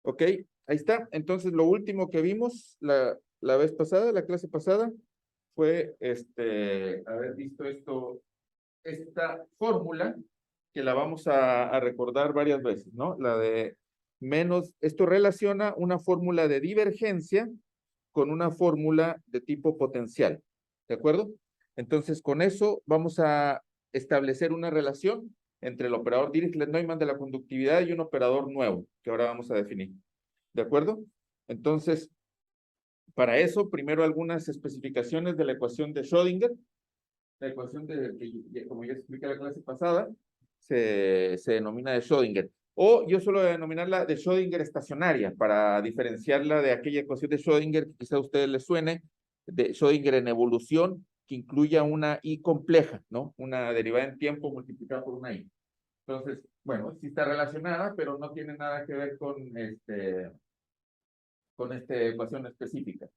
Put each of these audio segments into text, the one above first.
Ok, ahí está. Entonces, lo último que vimos la vez pasada, la clase pasada, fue haber visto esta fórmula que la vamos a recordar varias veces, ¿no? La de menos, esto relaciona una fórmula de divergencia con una fórmula de tipo potencial, ¿de acuerdo? Entonces, con eso vamos a establecer una relación entre el operador Dirichlet-Neumann de la conductividad y un operador nuevo, que ahora vamos a definir, ¿de acuerdo? Entonces, para eso, primero algunas especificaciones de la ecuación de Schrödinger. La ecuación que, como ya expliqué la clase pasada, se denomina de Schrödinger. O yo suelo denominarla de Schrödinger estacionaria, para diferenciarla de aquella ecuación de Schrödinger que quizá a ustedes les suene, de Schrödinger en evolución, que incluya una I compleja, ¿no? Una derivada en tiempo multiplicada por una I. Entonces, bueno, sí está relacionada, pero no tiene nada que ver con esta ecuación específica.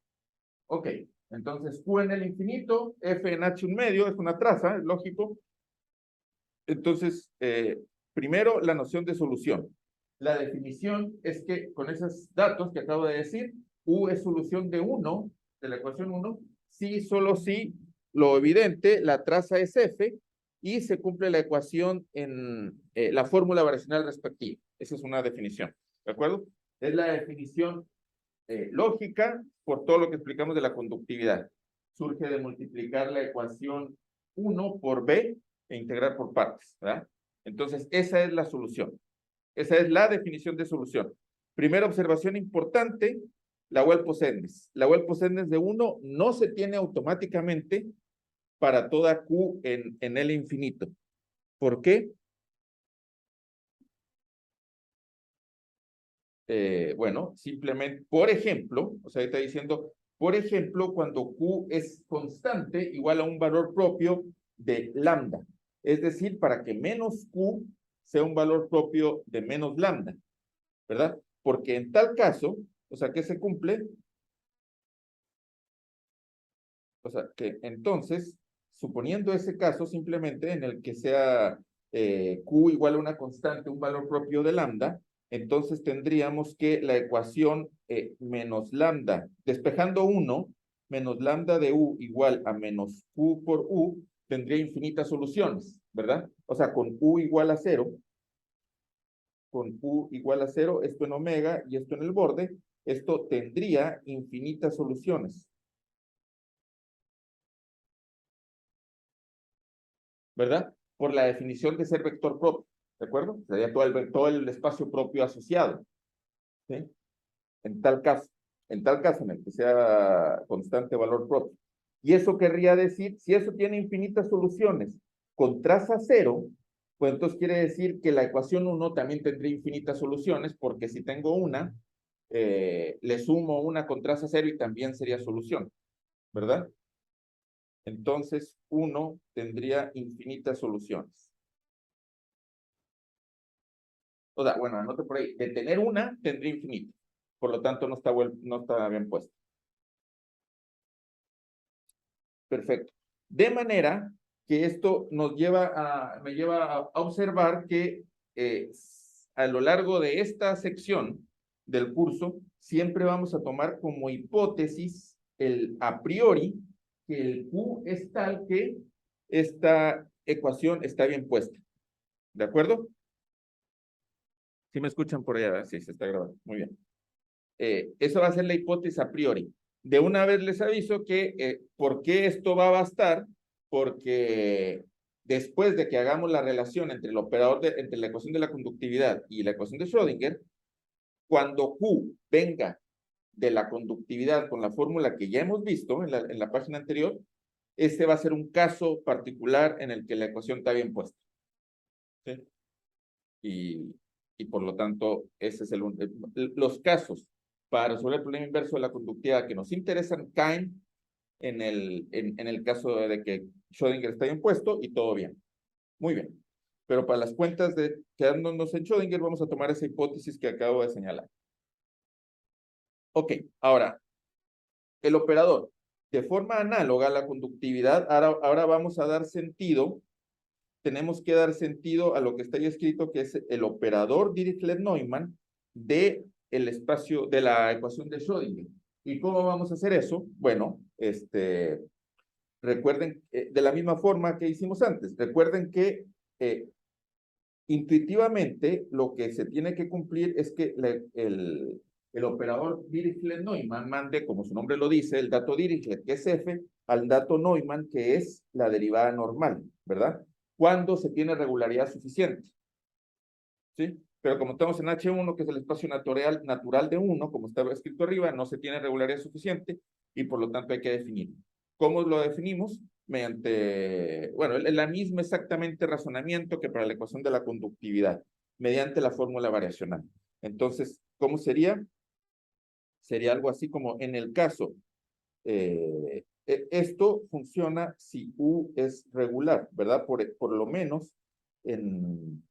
Ok, entonces Q en el infinito, F en H un medio, es una traza, es lógico. Entonces, primero la noción de solución. La definición es que con esos datos que acabo de decir, U es solución de 1, de la ecuación 1, si, solo si, lo evidente, la traza es F y se cumple la ecuación en la fórmula variacional respectiva. Esa es una definición, ¿de acuerdo? Es la definición lógica por todo lo que explicamos de la conductividad. Surge de multiplicar la ecuación 1 por B e integrar por partes, ¿verdad? Entonces, esa es la solución. Esa es la definición de solución. Primera observación importante, la Huelpo-Sednes. La Huelpo-Sednes de 1 no se tiene automáticamente para toda Q en el infinito. ¿Por qué? Bueno, simplemente, por ejemplo, o sea, está diciendo, por ejemplo, cuando Q es constante, igual a un valor propio de lambda. Es decir, para que menos Q sea un valor propio de menos lambda, ¿verdad? Porque en tal caso, o sea, ¿qué se cumple? O sea, que entonces, suponiendo ese caso simplemente en el que sea Q igual a una constante, un valor propio de lambda, entonces tendríamos que la ecuación menos lambda, despejando 1, menos lambda de U igual a menos Q por U, tendría infinitas soluciones, ¿verdad? O sea, con U igual a 0, con U igual a 0, esto en omega y esto en el borde, esto tendría infinitas soluciones. ¿Verdad? Por la definición de ser vector propio, ¿de acuerdo? Sería todo el espacio propio asociado, ¿sí? En tal caso, en el que sea constante valor propio. Y eso querría decir, si eso tiene infinitas soluciones con traza 0, pues entonces quiere decir que la ecuación 1 también tendría infinitas soluciones, porque si tengo una, le sumo una con traza 0 y también sería solución, ¿verdad? Entonces, 1 tendría infinitas soluciones. O sea, bueno, anote por ahí, de tener una, tendría infinito. Por lo tanto, no está bien puesto. Perfecto. De manera que esto me lleva a observar que a lo largo de esta sección del curso, siempre vamos a tomar como hipótesis el a priori que el Q es tal que esta ecuación está bien puesta. ¿De acuerdo? ¿Sí me escuchan por allá? Sí, se está grabando. Muy bien. Eso va a ser la hipótesis a priori. De una vez les aviso que, ¿por qué esto va a bastar? Porque después de que hagamos la relación entre el operador, entre la ecuación de la conductividad y la ecuación de Schrödinger, cuando Q venga de la conductividad con la fórmula que ya hemos visto en la página anterior, este va a ser un caso particular en el que la ecuación está bien puesta. ¿Sí? Y por lo tanto, ese es los casos para resolver el problema inverso de la conductividad que nos interesan caen en el caso de que Schrödinger está bien puesto y todo bien. Muy bien. Pero para las cuentas de quedándonos en Schrödinger, vamos a tomar esa hipótesis que acabo de señalar. Ok, ahora, el operador. De forma análoga a la conductividad, ahora vamos a dar sentido, tenemos que dar sentido a lo que está ahí escrito, que es el operador Dirichlet-Neumann de el espacio de la ecuación de Schrödinger. ¿Y cómo vamos a hacer eso? Bueno, recuerden, de la misma forma que hicimos antes, recuerden que intuitivamente lo que se tiene que cumplir es que el operador Dirichlet-Neumann mande, como su nombre lo dice, el dato Dirichlet, que es F, al dato Neumann, que es la derivada normal, ¿verdad? Cuando se tiene regularidad suficiente. ¿Sí? Pero como estamos en H1, que es el espacio natural de 1, como está escrito arriba, no se tiene regularidad suficiente y por lo tanto hay que definirlo. ¿Cómo lo definimos? Mediante, bueno, es la misma exactamente razonamiento que para la ecuación de la conductividad, mediante la fórmula variacional. Entonces, ¿cómo sería? Sería algo así como en el caso, esto funciona si U es regular, ¿verdad? Por lo menos en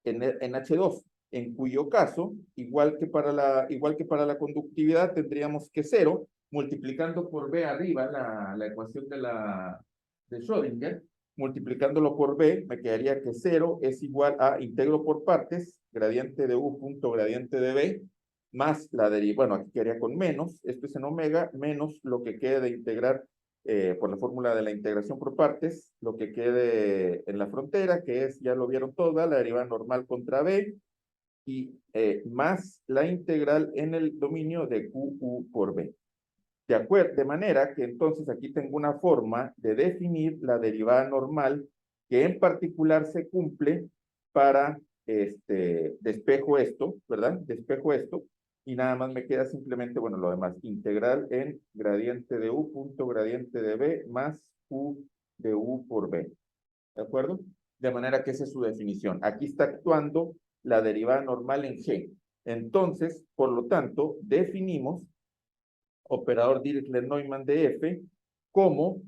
H2, en cuyo caso, igual que para la conductividad, tendríamos que 0, multiplicando por B arriba la ecuación de Schrödinger, multiplicándolo por B, me quedaría que 0 es igual a integro por partes, gradiente de U punto gradiente de B, más la derivada, bueno, aquí quedaría con menos, esto es en omega, menos lo que quede de integrar por la fórmula de la integración por partes, lo que quede en la frontera, que es, ya lo vieron toda, la derivada normal contra B, y más la integral en el dominio de QU por B. De manera que entonces aquí tengo una forma de definir la derivada normal que en particular se cumple para despejo esto, ¿verdad? Despejo esto, y nada más me queda simplemente, bueno, lo demás, integral en gradiente de U punto gradiente de B más Q de U por B. ¿De acuerdo? De manera que esa es su definición. Aquí está actuando la derivada normal en G. Entonces, por lo tanto, definimos operador Dirichlet-Neumann de F como,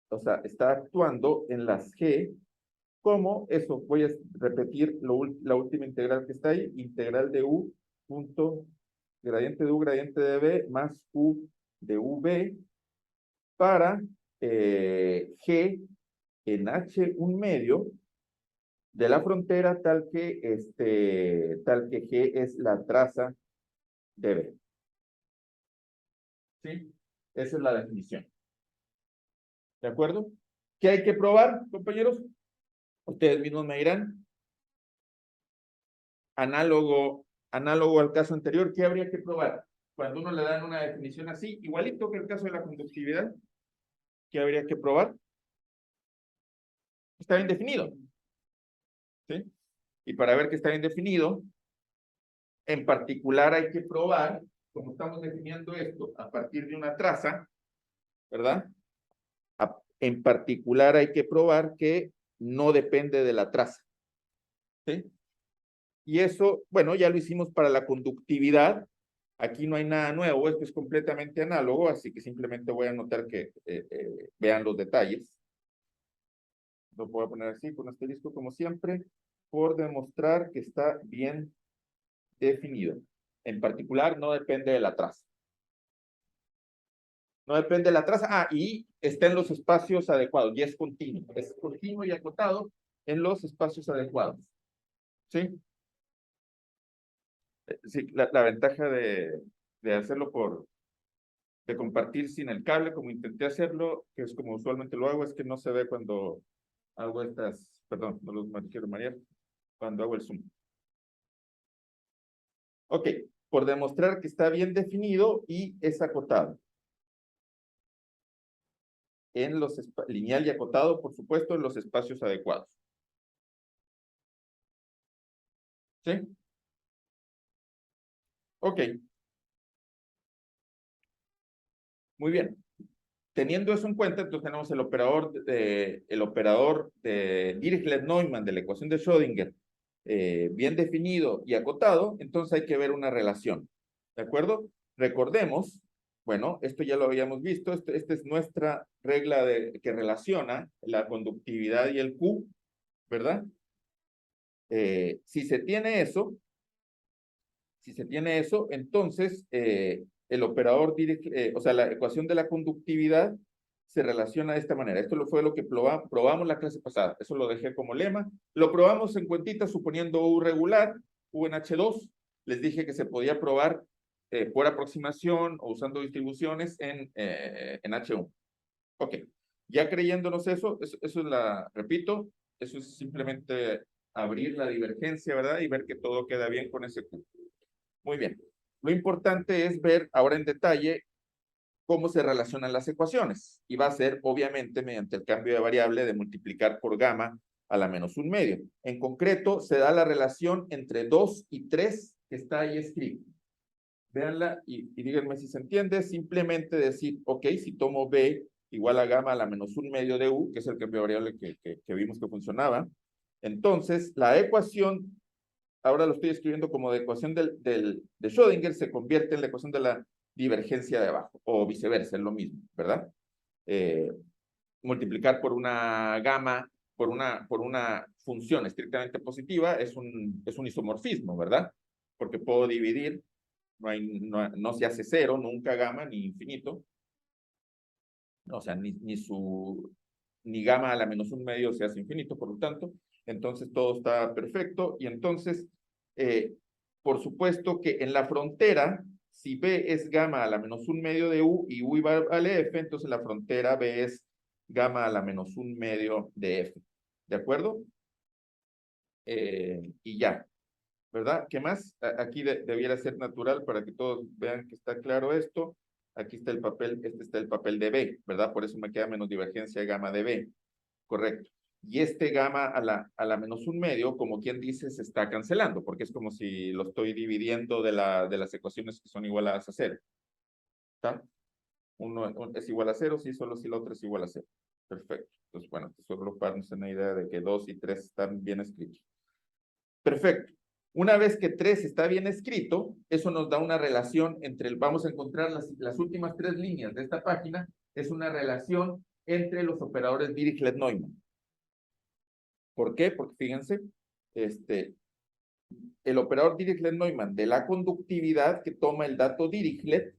o sea, está actuando en las G como, eso, voy a repetir la última integral que está ahí, integral de U punto gradiente de U, gradiente de B, más U de UB, para G en H un medio de la frontera tal que G es la traza de B. ¿Sí? Esa es la definición. ¿De acuerdo? ¿Qué hay que probar, compañeros? Ustedes mismos me dirán. Análogo al caso anterior, ¿qué habría que probar? Cuando uno le dan una definición así, igualito que el caso de la conductividad, ¿qué habría que probar? Está bien definido. ¿Sí? Y para ver que está bien definido, en particular hay que probar, como estamos definiendo esto, a partir de una traza, ¿verdad? En particular hay que probar que no depende de la traza. ¿Sí? Y eso, bueno, ya lo hicimos para la conductividad. Aquí no hay nada nuevo, esto es completamente análogo, así que simplemente voy a anotar que vean los detalles. Lo voy a poner así, con asterisco como siempre, por demostrar que está bien definido. En particular, no depende de la traza. No depende de la traza. Ah, y está en los espacios adecuados, y es continuo y acotado en los espacios adecuados. ¿Sí? Sí, la ventaja de hacerlo de compartir sin el cable, como intenté hacerlo, que es como usualmente lo hago, es que no se ve cuando hago perdón, no los quiero marear, cuando hago el zoom. Ok, por demostrar que está bien definido y es acotado. Lineal y acotado, por supuesto, en los espacios adecuados. ¿Sí? Ok. Muy bien. Teniendo eso en cuenta, entonces tenemos el operador de Dirichlet-Neumann de la ecuación de Schrödinger bien definido y acotado, entonces hay que ver una relación. ¿De acuerdo? Recordemos, bueno, esto ya lo habíamos visto, esta es nuestra regla que relaciona la conductividad y el Q, ¿verdad? Si se tiene eso, entonces el operador o sea, la ecuación de la conductividad se relaciona de esta manera. Esto fue lo que probamos la clase pasada. Eso lo dejé como lema. Lo probamos en cuentitas suponiendo U regular, U en H2, les dije que se podía probar por aproximación o usando distribuciones en H1. Ok, ya creyéndonos eso es repito, eso es simplemente abrir la divergencia, ¿verdad? Y ver que todo queda bien con ese Q. Muy bien. Lo importante es ver ahora en detalle cómo se relacionan las ecuaciones. Y va a ser, obviamente, mediante el cambio de variable de multiplicar por gamma a la menos un medio. En concreto, se da la relación entre 2 y 3 que está ahí escrito. Véanla y díganme si se entiende. Simplemente decir, ok, si tomo B igual a gamma a la menos un medio de U, que es el cambio de variable que vimos que funcionaba, entonces la ecuación, ahora lo estoy escribiendo como de ecuación de Schrödinger, se convierte en la ecuación de la divergencia de abajo, o viceversa, es lo mismo, ¿verdad? Multiplicar por una gamma, por una función estrictamente positiva, es un isomorfismo, ¿verdad? Porque puedo dividir, no se hace cero, nunca gamma, ni infinito. O sea, ni gamma a la menos un medio se hace infinito, por lo tanto, entonces todo está perfecto, y entonces, por supuesto que en la frontera, si B es gamma a la menos un medio de U y U vale F, entonces la frontera B es gamma a la menos un medio de F. ¿De acuerdo? Y ya, ¿verdad? ¿Qué más? Aquí debiera ser natural para que todos vean que está claro esto. Aquí está el papel, este está el papel de B, ¿verdad? Por eso me queda menos divergencia gamma de B. Correcto. Y este gamma a la menos un medio, como quien dice, se está cancelando, porque es como si lo estoy dividiendo de las ecuaciones que son igualadas a cero. ¿Está? Uno es igual a cero, sí, solo si la otra es igual a cero. Perfecto. Entonces, bueno, solo para darnos una idea de que 2 y 3 están bien escritos. Perfecto. Una vez que 3 está bien escrito, eso nos da una relación entre, vamos a encontrar las últimas 3 líneas de esta página, es una relación entre los operadores Dirichlet-Neumann. ¿Por qué? Porque fíjense, el operador Dirichlet-Neumann de la conductividad que toma el dato Dirichlet,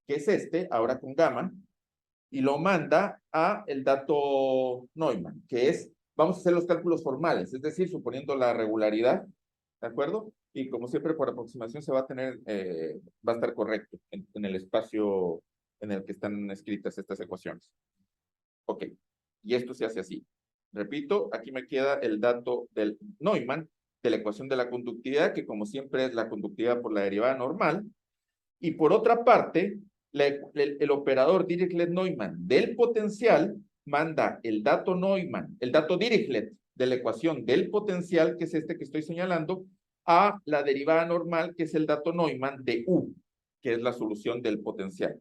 que es ahora con gamma, y lo manda a el dato Neumann, que es, vamos a hacer los cálculos formales, es decir, suponiendo la regularidad, ¿de acuerdo? Y como siempre, por aproximación se va a tener, va a estar correcto en el espacio en el que están escritas estas ecuaciones. Ok, y esto se hace así. Repito, aquí me queda el dato del Neumann, de la ecuación de la conductividad, que como siempre es la conductividad por la derivada normal. Y por otra parte, el operador Dirichlet-Neumann del potencial manda el dato Neumann, el dato Dirichlet de la ecuación del potencial, que es este que estoy señalando, a la derivada normal, que es el dato Neumann de U, que es la solución del potencial.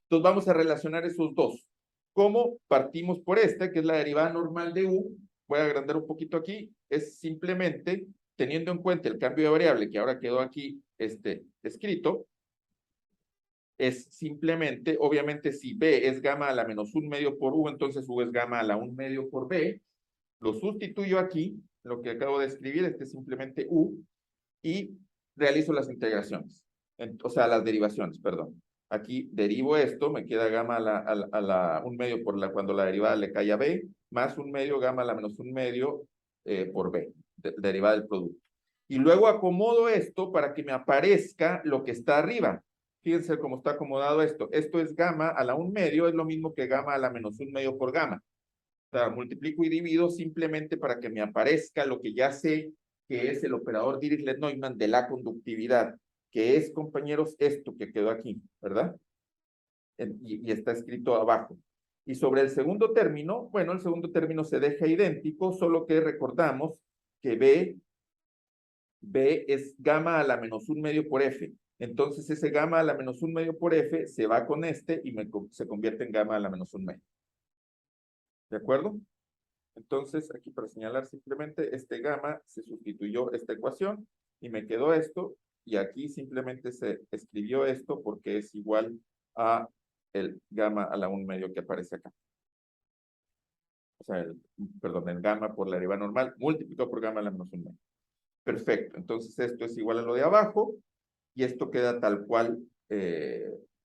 Entonces vamos a relacionar esos dos. ¿Cómo partimos por esta, que es la derivada normal de U? Voy a agrandar un poquito aquí. Es simplemente, teniendo en cuenta el cambio de variable que ahora quedó aquí escrito, es simplemente, obviamente, si B es gamma a la menos un medio por U, entonces U es gamma a la un medio por B. Lo sustituyo aquí, lo que acabo de escribir, es simplemente U, y realizo las integraciones, o sea, las derivaciones, perdón. Aquí derivo esto, me queda gamma a la un medio por cuando la derivada le cae a B, más un medio gamma a la menos un medio por B, derivada del producto. Y luego acomodo esto para que me aparezca lo que está arriba. Fíjense cómo está acomodado esto. Esto es gamma a la un medio, es lo mismo que gamma a la menos un medio por gamma. O sea, multiplico y divido simplemente para que me aparezca lo que ya sé que es el operador Dirichlet-Neumann de la conductividad, que es, compañeros, esto que quedó aquí, ¿verdad? Y está escrito abajo. Y sobre el segundo término, bueno, el segundo término se deja idéntico, solo que recordamos que B es gamma a la menos un medio por F. Entonces ese gamma a la menos un medio por F se va con y se convierte en gamma a la menos un medio. ¿De acuerdo? Entonces, aquí para señalar simplemente, gamma se sustituyó esta ecuación y me quedó esto, y aquí simplemente se escribió esto porque es igual a el gamma a la un medio que aparece acá. O sea, perdón, el gamma por la derivada normal multiplicado por gamma a la menos un medio. Perfecto, entonces esto es igual a lo de abajo, y esto queda tal cual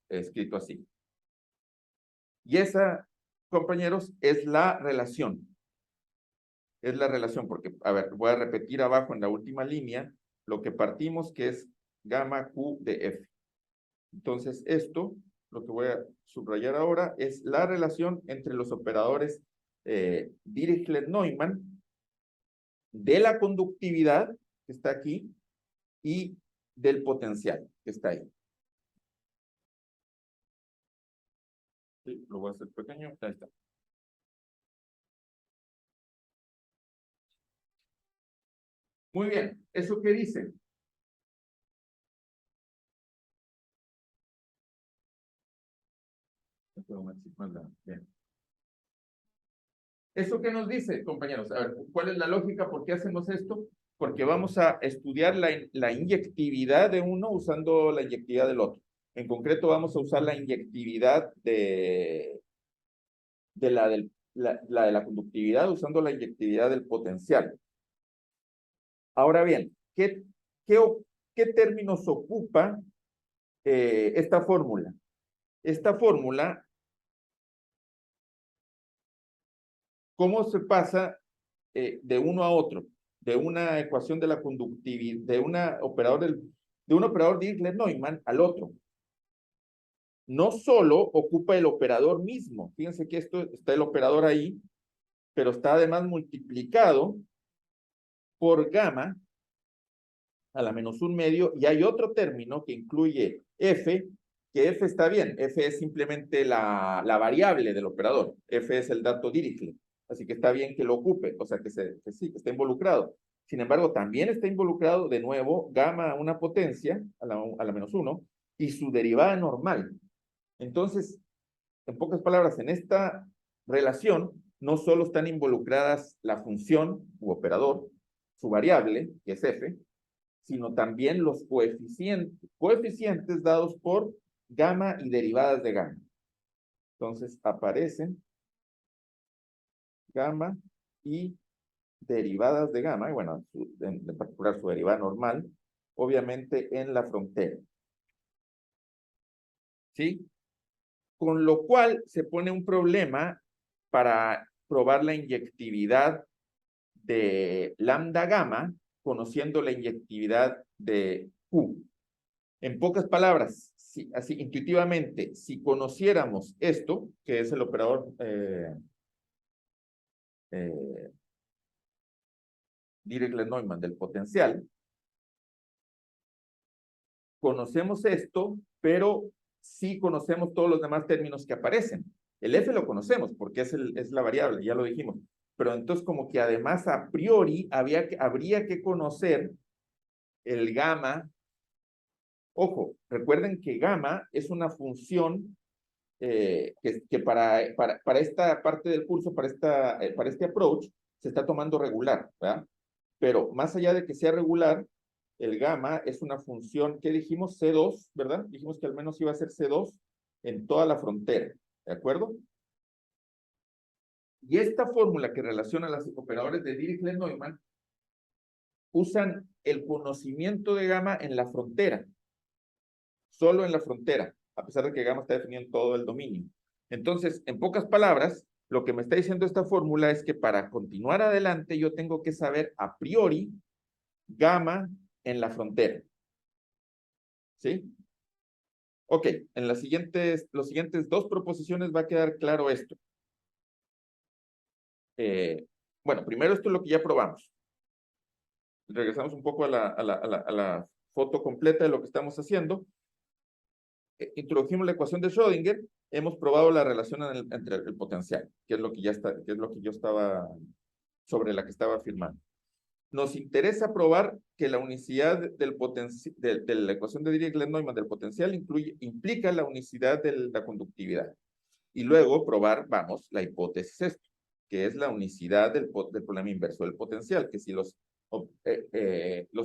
escrito así. Y esa, compañeros, es la relación. Es la relación, porque, a ver, voy a repetir abajo en la última línea, lo que partimos que es gamma Q de F. Entonces, esto, lo que voy a subrayar ahora, es la relación entre los operadores Dirichlet-Neumann de la conductividad, que está aquí, y del potencial, que está ahí. Sí, lo voy a hacer pequeño, ahí está. Muy bien, ¿eso qué dice? Bien. ¿Eso qué nos dice, compañeros? A ver, ¿cuál es la lógica? ¿Por qué hacemos esto? Porque vamos a estudiar la inyectividad de uno usando la inyectividad del otro. En concreto, vamos a usar la inyectividad la de la conductividad usando la inyectividad del potencial. Ahora bien, ¿qué términos ocupa esta fórmula? Esta fórmula, ¿cómo se pasa de uno a otro? De una ecuación de la conductividad, de un operador Dirichlet-Neumann al otro. No solo ocupa el operador mismo. Fíjense que esto está el operador ahí, pero está además multiplicado por gamma a la menos un medio, y hay otro término que incluye f, que f está bien, f es simplemente la variable del operador, f es el dato Dirichlet, así que está bien que lo ocupe, o sea que sí, que está involucrado. Sin embargo, también está involucrado de nuevo gamma a una potencia, a la menos 1, y su derivada normal. Entonces, en pocas palabras, en esta relación no solo están involucradas la función u operador, su variable, que es f, sino también los coeficientes dados por gamma y derivadas de gamma. Entonces aparecen gamma y derivadas de gamma, y bueno, en particular su derivada normal, obviamente en la frontera. ¿Sí? Con lo cual se pone un problema para probar la inyectividad de lambda gamma, conociendo la inyectividad de Q. En pocas palabras, así intuitivamente, si conociéramos esto, que es el operador Dirichlet-Neumann del potencial, conocemos esto, pero sí conocemos todos los demás términos que aparecen. El F lo conocemos porque es la variable, ya lo dijimos. Pero entonces como que además a priori habría que conocer el gamma. Ojo, recuerden que gamma es una función que para esta parte del curso, para este approach, se está tomando regular, ¿verdad? Pero más allá de que sea regular, el gamma es una función que dijimos C2, ¿verdad? Dijimos que al menos iba a ser C2 en toda la frontera, ¿de acuerdo? Y esta fórmula que relaciona los operadores de Dirichlet-Neumann usan el conocimiento de gamma en la frontera, solo en la frontera, a pesar de que gamma está definido en todo el dominio. Entonces, en pocas palabras, lo que me está diciendo esta fórmula es que para continuar adelante yo tengo que saber a priori gamma en la frontera. ¿Sí? Ok, en los siguientes dos proposiciones va a quedar claro esto. Bueno, primero esto es lo que ya probamos. Regresamos un poco a la foto completa de lo que estamos haciendo. Introdujimos la ecuación de Schrödinger, hemos probado la relación entre el potencial, que es lo que yo estaba, sobre la que estaba afirmando. Nos interesa probar que la unicidad de la ecuación de Dirichlet-Neumann del potencial implica la unicidad de la conductividad. Y luego probar, vamos, la hipótesis esto, que es la unicidad del problema inverso del potencial, que si los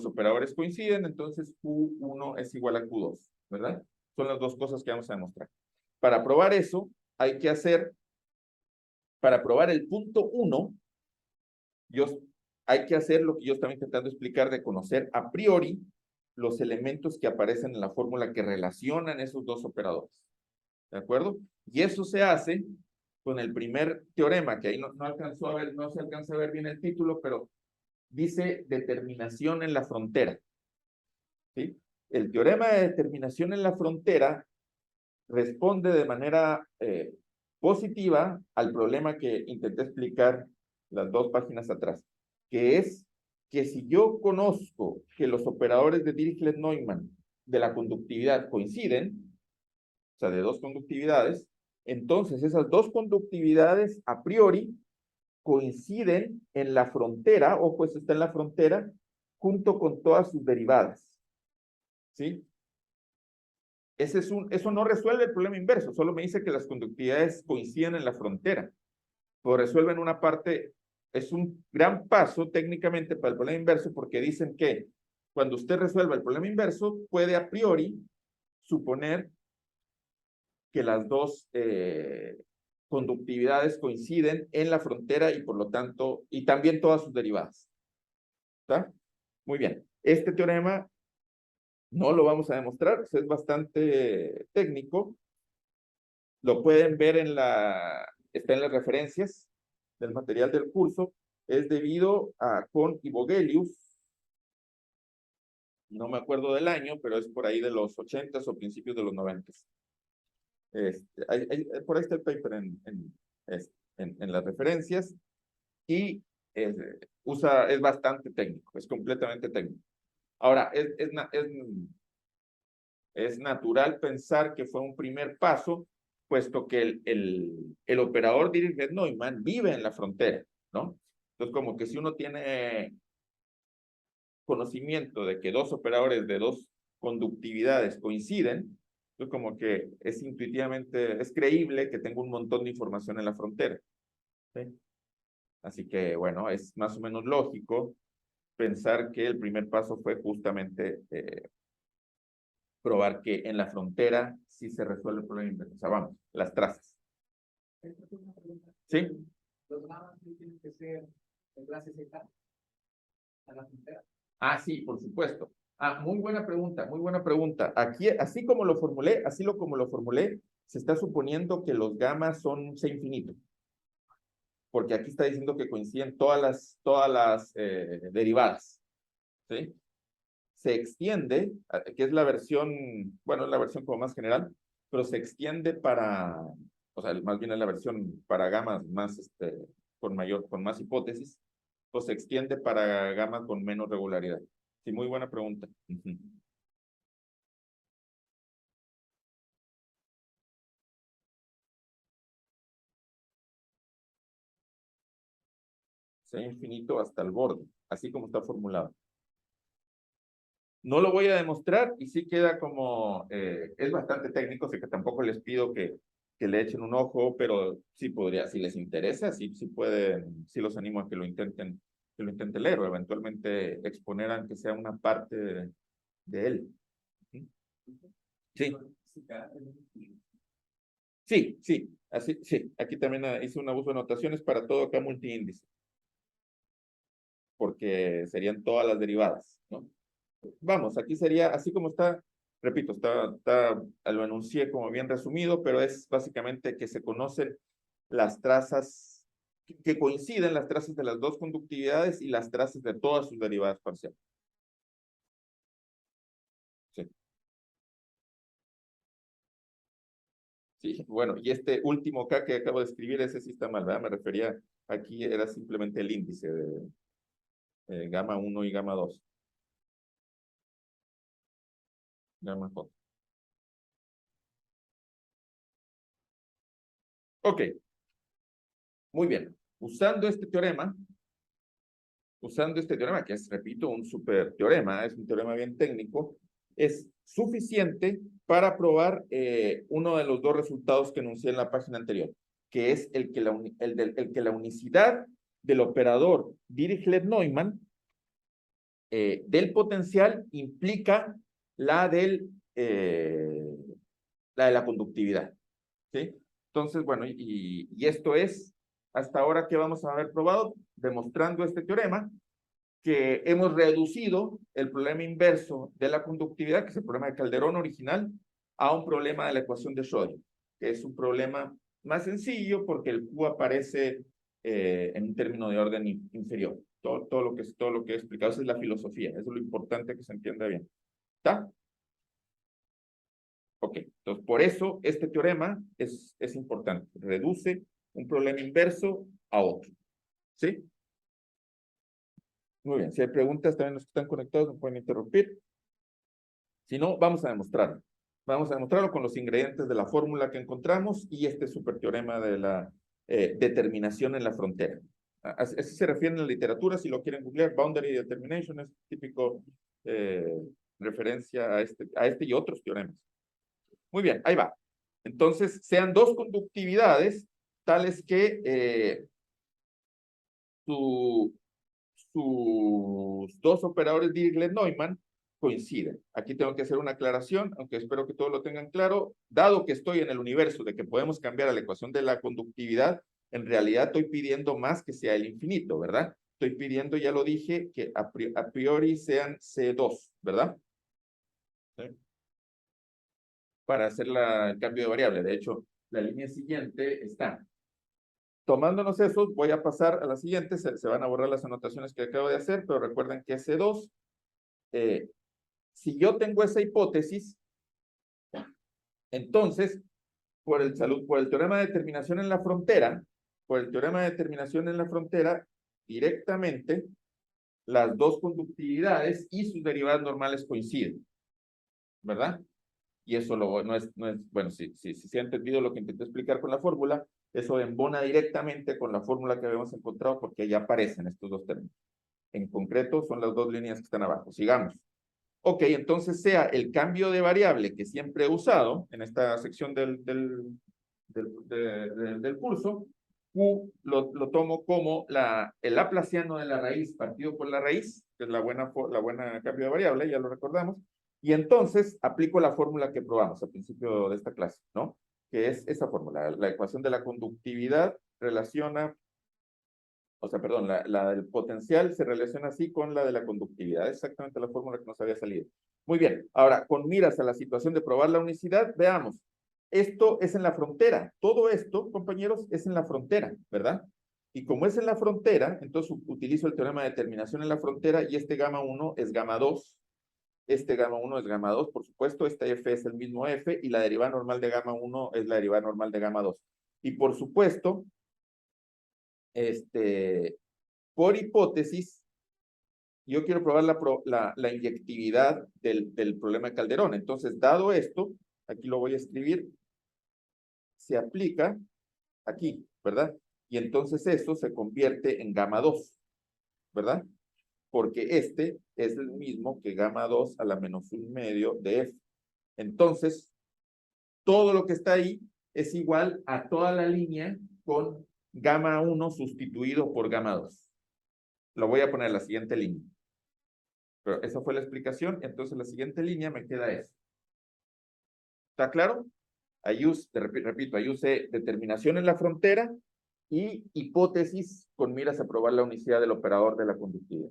operadores coinciden, entonces Q1 es igual a Q2, ¿verdad? Son las dos cosas que vamos a demostrar. Para probar eso, para probar el punto 1, hay que hacer lo que yo estaba intentando explicar de conocer a priori los elementos que aparecen en la fórmula que relacionan esos dos operadores. ¿De acuerdo? Y eso se hace con el primer teorema, que ahí no se alcanza a ver bien el título, pero dice determinación en la frontera. ¿Sí? el teorema de determinación en la frontera responde de manera positiva al problema que intenté explicar las 2 páginas atrás, que es que si yo conozco que los operadores de Dirichlet-Neumann de la conductividad coinciden, o sea, de 2 conductividades, entonces esas 2 conductividades a priori coinciden en la frontera, o pues está en la frontera, junto con todas sus derivadas. ¿Sí? Eso no resuelve el problema inverso, solo me dice que las conductividades coinciden en la frontera. Lo resuelven una parte, es un gran paso técnicamente para el problema inverso, porque dicen que cuando usted resuelva el problema inverso, puede a priori suponer que las 2 conductividades coinciden en la frontera y por lo tanto, y también todas sus derivadas. ¿Está? Muy bien. Este teorema no lo vamos a demostrar, es bastante técnico. Lo pueden ver está en las referencias del material del curso. Es debido a Kohn y Vogelius. No me acuerdo del año, pero es por ahí de los 80s o principios de los 90s. Por ahí está el paper en las referencias y es bastante técnico, es completamente técnico. Ahora, es natural pensar que fue un primer paso, puesto que el operador Dirichlet-Neumann vive en la frontera, ¿no? Entonces, como que si uno tiene conocimiento de que 2 operadores de 2 conductividades coinciden, entonces como que es intuitivamente, es creíble que tengo un montón de información en la frontera. ¿Sí? Así que, bueno, es más o menos lógico pensar que el primer paso fue justamente probar que en la frontera sí se resuelve el problema inverso. O sea, vamos, las trazas. ¿Sí? ¿Los gamas tienen que ser de clase Z a la frontera? Ah, sí, por supuesto. Ah, muy buena pregunta, muy buena pregunta. Aquí, así como lo formulé, se está suponiendo que los gamas son C infinito. Porque aquí está diciendo que coinciden todas las derivadas. ¿Sí? Se extiende, que es la versión, bueno, es la versión como más general, pero se extiende o sea, más bien es la versión para gamas más, con más hipótesis, pues se extiende para gamas con menos regularidad. Sí, muy buena pregunta. Sea infinito hasta el borde, así como está formulado. No lo voy a demostrar y sí queda como, es bastante técnico, así que tampoco les pido que le echen un ojo, pero sí podría, si les interesa, sí pueden, sí los animo a que lo intenten leer o eventualmente exponer aunque sea una parte de él. Sí. Sí, así, sí. Aquí también hice un abuso de notaciones para todo acá multiíndice, porque serían todas las derivadas, ¿no? Vamos, aquí sería, así como está, repito, lo enuncié como bien resumido, pero es básicamente que se conocen las trazas, que coinciden las trazas de las 2 conductividades y las trazas de todas sus derivadas parciales. Sí. Sí, bueno, y este último K que acabo de escribir, ese sí está mal, ¿verdad? Me refería, aquí era simplemente el índice de gamma 1 y gamma 2. Gamma J. Ok, muy bien. Usando este teorema, que es, repito, un super teorema, es un teorema bien técnico, es suficiente para probar uno de los 2 resultados que enuncié en la página anterior, que es el que la unicidad del operador Dirichlet-Neumann del potencial implica la la de la conductividad. ¿Sí? Entonces, bueno, y esto es, hasta ahora que vamos a haber probado, demostrando este teorema, que hemos reducido el problema inverso de la conductividad, que es el problema de Calderón original, a un problema de la ecuación de Schrödinger, que es un problema más sencillo porque el Q aparece en un término de orden inferior. Todo lo que he explicado, esa es la filosofía, eso es lo importante que se entienda bien. ¿Está? Ok, entonces por eso este teorema es importante. Reduce un problema inverso a otro. ¿Sí? Muy bien, si hay preguntas, también los que están conectados me pueden interrumpir. Si no, vamos a demostrarlo. Vamos a demostrarlo con los ingredientes de la fórmula que encontramos y este superteorema de la determinación en la frontera. Así se refiere en la literatura, si lo quieren googlear, boundary determination es típico referencia a este y otros teoremas. Muy bien, ahí va. Entonces, sean dos conductividades tales que sus dos operadores Dirichlet-Neumann coinciden. Aquí tengo que hacer una aclaración, aunque espero que todos lo tengan claro. Dado que estoy en el universo de que podemos cambiar a la ecuación de la conductividad, en realidad estoy pidiendo más que sea el infinito, ¿verdad? Estoy pidiendo, ya lo dije, que a priori sean C2, ¿verdad? ¿Sí? Para hacer el cambio de variable. De hecho, la línea siguiente está. Tomándonos esos, voy a pasar a la siguiente. Se van a borrar las anotaciones que acabo de hacer, pero recuerden que C2, si yo tengo esa hipótesis, entonces, por el teorema de determinación en la frontera, directamente, las dos conductividades y sus derivadas normales coinciden, ¿verdad? Y eso no es, bueno, si se ha entendido lo que intenté explicar con la fórmula, eso embona directamente con la fórmula que habíamos encontrado porque ya aparecen estos dos términos. En concreto, son las dos líneas que están abajo. Sigamos. Ok, entonces sea el cambio de variable que siempre he usado en esta sección del curso, Q lo tomo como el laplaciano de la raíz partido por la raíz, que es la buena cambio de variable, ya lo recordamos, y entonces aplico la fórmula que probamos al principio de esta clase, ¿no? Que es esa fórmula, la ecuación de la conductividad relaciona, o sea, perdón, la del potencial se relaciona así con la de la conductividad, exactamente la fórmula que nos había salido. Muy bien, ahora, con miras a la situación de probar la unicidad, veamos. Esto es en la frontera. Todo esto, compañeros, es en la frontera, ¿verdad? Y como es en la frontera, entonces utilizo el teorema de determinación en la frontera y este gamma 1 es gamma 2. Este gamma 1 es gamma 2, por supuesto. Este f es el mismo f y la derivada normal de gamma 1 es la derivada normal de gamma 2. Y por supuesto, por hipótesis, yo quiero probar la inyectividad del problema de Calderón. Entonces, dado esto, aquí lo voy a escribir, se aplica aquí, ¿verdad? Y entonces eso se convierte en gamma 2, ¿verdad? Porque este es el mismo que gamma 2 a la menos 1/2 de f. Entonces, todo lo que está ahí es igual a toda la línea con gamma 1 sustituido por gamma 2. Lo voy a poner en la siguiente línea. Pero esa fue la explicación, entonces la siguiente línea me queda eso. ¿Está claro? Ahí repito, ahí usé determinación en la frontera y hipótesis con miras a probar la unicidad del operador de la conductividad.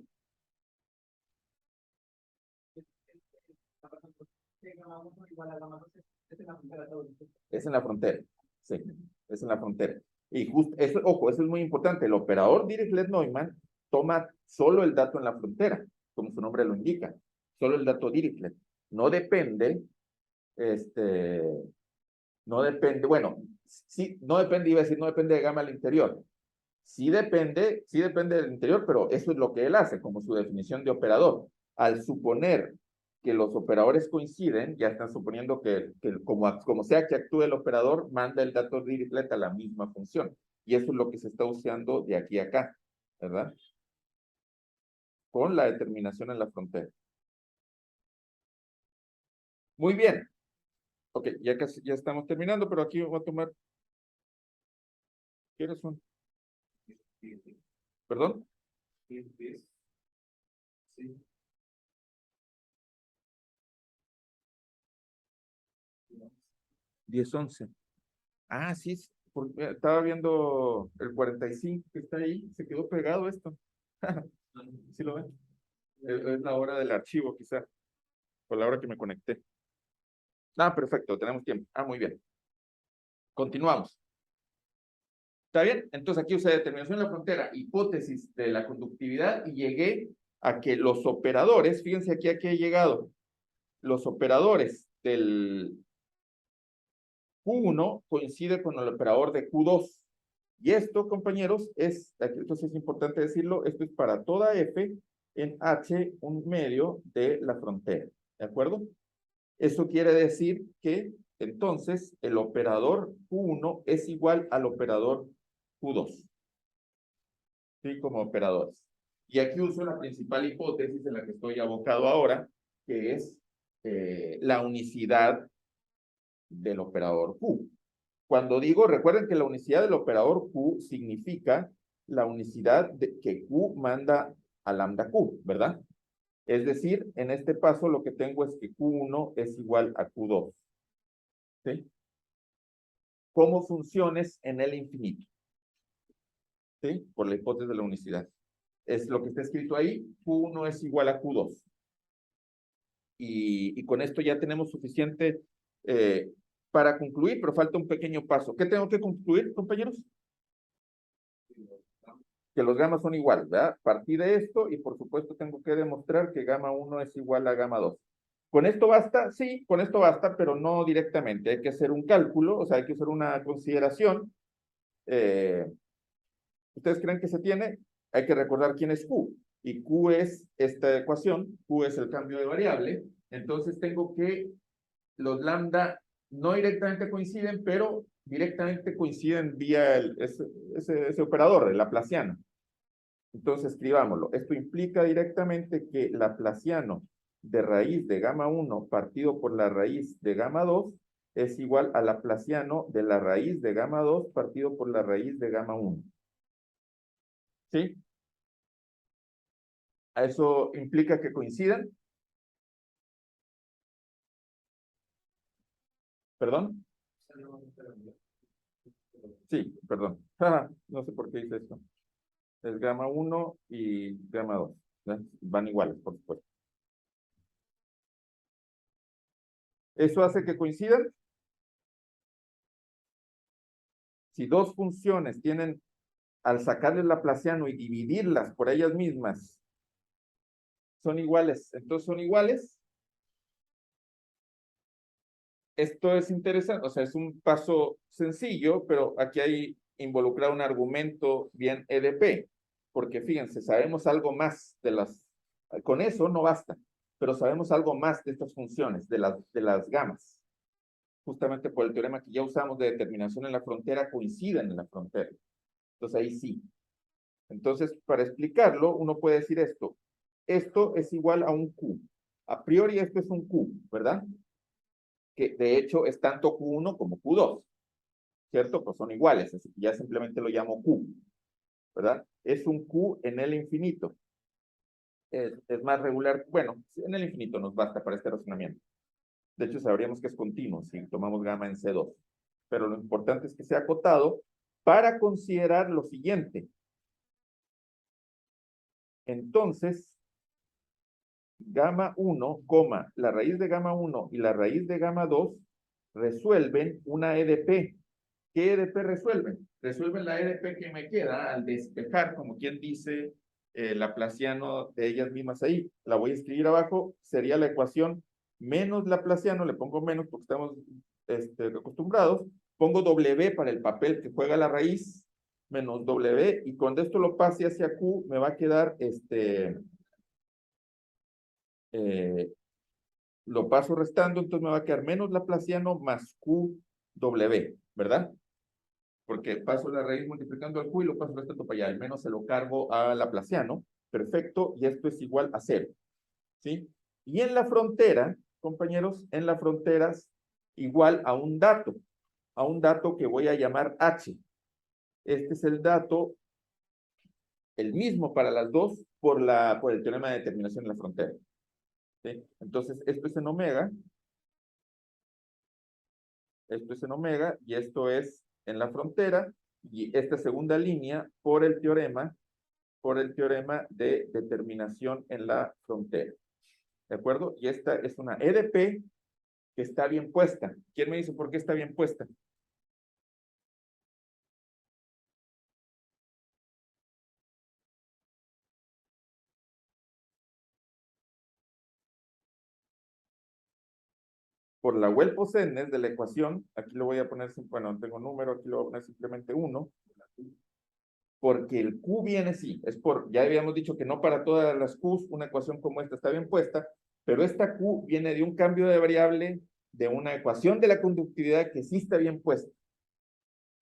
Es en la frontera, sí, es en la frontera. Y justo, eso, ojo, eso es muy importante. El operador Dirichlet-Neumann toma solo el dato en la frontera, como su nombre lo indica, solo el dato Dirichlet. No depende, no depende, bueno, sí, no depende, iba a decir, no depende de gamma al interior. Sí depende del interior, pero eso es lo que él hace, como su definición de operador. Al suponer que los operadores coinciden, ya están suponiendo que como sea que actúe el operador, manda el dato Dirichlet a la misma función. Y eso es lo que se está usando de aquí a acá, ¿verdad? Con la determinación en la frontera. Muy bien. Ok, ya estamos terminando, pero aquí voy a tomar. ¿Qué horas son? ¿Perdón? Sí. 10:11. Ah, sí, estaba viendo el 45 que está ahí, se quedó pegado esto. ¿Sí lo ven? Es la hora del archivo, quizá, por la hora que me conecté. Ah, perfecto, tenemos tiempo. Ah, muy bien. Continuamos. ¿Está bien? Entonces aquí usé determinación de la frontera, hipótesis de la conductividad y llegué a que los operadores, fíjense aquí a qué he llegado, los operadores Q1 coincide con el operador de Q2. Y esto, compañeros, entonces es importante decirlo, esto es para toda F en H, un medio de la frontera. ¿De acuerdo? Eso quiere decir que entonces el operador Q1 es igual al operador Q2. ¿Sí? Como operadores. Y aquí uso la principal hipótesis en la que estoy abocado ahora, que es la unicidad del operador Q. Cuando digo, recuerden que la unicidad del operador Q significa la unicidad que Q manda a lambda Q, ¿verdad? Es decir, en este paso lo que tengo es que Q1 es igual a Q2. ¿Sí? Como funciones en el infinito. ¿Sí? Por la hipótesis de la unicidad. Es lo que está escrito ahí, Q1 es igual a Q2. Y con esto ya tenemos suficiente para concluir, pero falta un pequeño paso. ¿Qué tengo que concluir, compañeros? Que los gamas son iguales, ¿verdad? Partí de esto y por supuesto tengo que demostrar que gamma 1 es igual a gamma 2. ¿Con esto basta? Sí, con esto basta, pero no directamente. Hay que hacer un cálculo, o sea, hay que hacer una consideración. ¿Ustedes creen que se tiene? Hay que recordar quién es Q. Y Q es esta ecuación, Q es el cambio de variable. Entonces tengo que los lambda no directamente coinciden, pero directamente coinciden vía ese operador, el laplaciano. Entonces escribámoslo. Esto implica directamente que laplaciano de raíz de gamma 1 partido por la raíz de gamma 2 es igual a laplaciano de la raíz de gamma 2 partido por la raíz de gamma 1. ¿Sí? ¿A eso implica que coincidan? ¿Perdón? Sí, perdón. No sé por qué hice esto. Es gamma 1 y gamma 2. Van iguales, por supuesto. ¿Eso hace que coincidan? Si dos funciones tienen, al sacarle el laplaciano y dividirlas por ellas mismas, son iguales, entonces son iguales. Esto es interesante, o sea, es un paso sencillo, pero aquí hay involucrado un argumento bien EDP, porque fíjense, sabemos algo más con eso no basta, pero sabemos algo más de estas funciones, de las gamas, justamente por el teorema que ya usamos de determinación en la frontera, coinciden en la frontera. Entonces ahí sí. Entonces, para explicarlo, uno puede decir esto es igual a un Q. A priori esto es un Q, ¿verdad? Que de hecho es tanto Q1 como Q2, ¿cierto? Pues son iguales, así que ya simplemente lo llamo Q, ¿verdad? Es un Q en el infinito. Es más regular, bueno, en el infinito nos basta para este razonamiento. De hecho, sabríamos que es continuo si tomamos gamma en C2. Pero lo importante es que sea acotado para considerar lo siguiente. Entonces, gamma 1, la raíz de gamma 1 y la raíz de gamma 2 resuelven una EDP. ¿Qué EDP resuelven? Resuelven la EDP que me queda al despejar, como quien dice, laplaciano de ellas mismas ahí. La voy a escribir abajo, sería la ecuación menos laplaciano, le pongo menos porque estamos acostumbrados, pongo W para el papel que juega la raíz, menos W, y cuando esto lo pase hacia Q, me va a quedar lo paso restando, entonces me va a quedar menos laplaciano más QW, ¿verdad? Porque paso la raíz multiplicando al Q y lo paso restando para allá, al menos se lo cargo a laplaciano, perfecto, y esto es igual a 0, ¿sí? Y en la frontera, compañeros, en las fronteras, igual a un dato que voy a llamar H. Este es el dato, el mismo para las dos, por el teorema de determinación en la frontera. ¿Sí? Entonces, esto es en omega, esto es en omega y esto es en la frontera, y esta segunda línea por el teorema de determinación en la frontera. ¿De acuerdo? Y esta es una EDP que está bien puesta. ¿Quién me dice por qué está bien puesta? por la Huelpo-Sednes de la ecuación, aquí lo voy a poner, bueno, tengo número, aquí lo voy a poner simplemente 1, porque el Q viene sí, ya habíamos dicho que no para todas las Qs una ecuación como esta está bien puesta, pero esta Q viene de un cambio de variable de una ecuación de la conductividad que sí está bien puesta.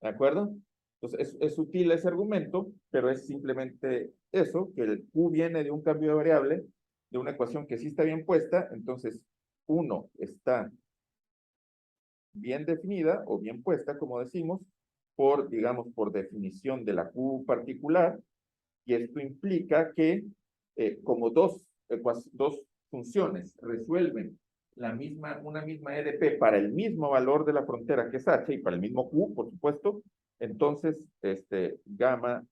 ¿De acuerdo? Entonces, es útil ese argumento, pero es simplemente eso, que el Q viene de un cambio de variable, de una ecuación que sí está bien puesta, entonces 1 está bien definida o bien puesta, como decimos, digamos, por definición de la Q particular, y esto implica que como dos funciones resuelven una misma EDP para el mismo valor de la frontera que es H y para el mismo Q, por supuesto, entonces gamma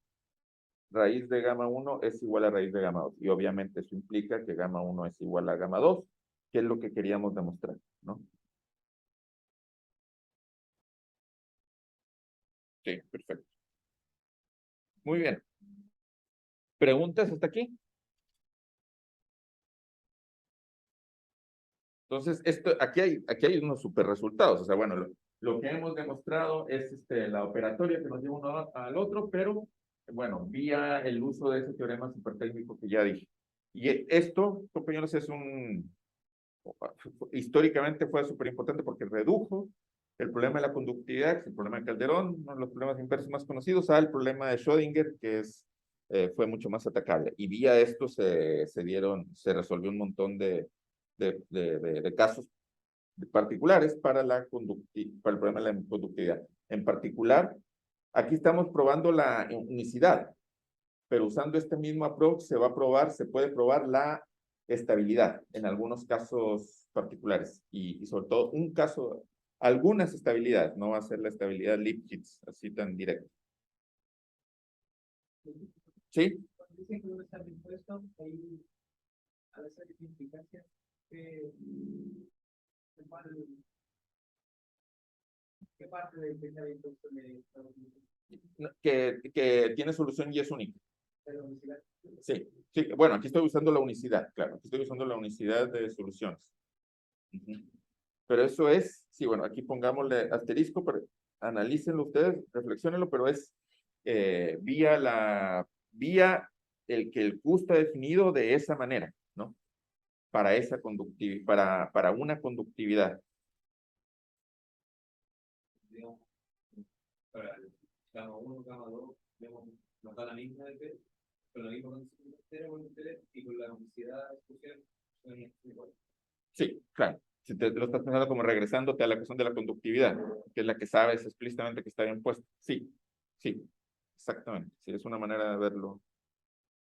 raíz de gamma 1 es igual a raíz de gamma 2. Y obviamente eso implica que gamma 1 es igual a gamma 2, que es lo que queríamos demostrar, ¿no? Sí, perfecto. Muy bien. ¿Preguntas hasta aquí? Entonces, aquí hay unos super resultados. O sea, bueno, lo que hemos demostrado es la operatoria que nos lleva uno al otro, pero, bueno, vía el uso de ese teorema super técnico que ya dije. Y esto, compañeros, históricamente fue súper importante porque redujo el problema de la conductividad, que es el problema de Calderón, uno de los problemas inversos más conocidos, al problema de Schrödinger, que fue mucho más atacable. Y vía esto se resolvió un montón de casos particulares para para el problema de la conductividad. En particular, aquí estamos probando la unicidad, pero usando este mismo approach se puede probar la estabilidad en algunos casos particulares y sobre todo algunas estabilidades, no va a ser la estabilidad Lipschitz así tan directa. ¿Sí? Dicen que no está impuesto, ahí a veces hay implicancias ¿qué parte del pensamiento que tiene solución y es única. Sí, sí, bueno, aquí estoy usando la unicidad, claro, aquí estoy usando la unicidad de soluciones. Pero eso sí, bueno, aquí pongámosle asterisco, pero analícenlo ustedes, reflexionenlo, pero es vía el que el Q está definido de esa manera, ¿no? Para esa conductividad, para una conductividad. Para el gamma 1, gamma 2, nos da la misma de con la misma condición y con la unicidad especial son iguales. Sí, claro. Si te lo estás pensando como regresándote a la cuestión de la conductividad, que es la que sabes explícitamente que está bien puesta. Sí, sí, exactamente. Sí, es una manera de verlo.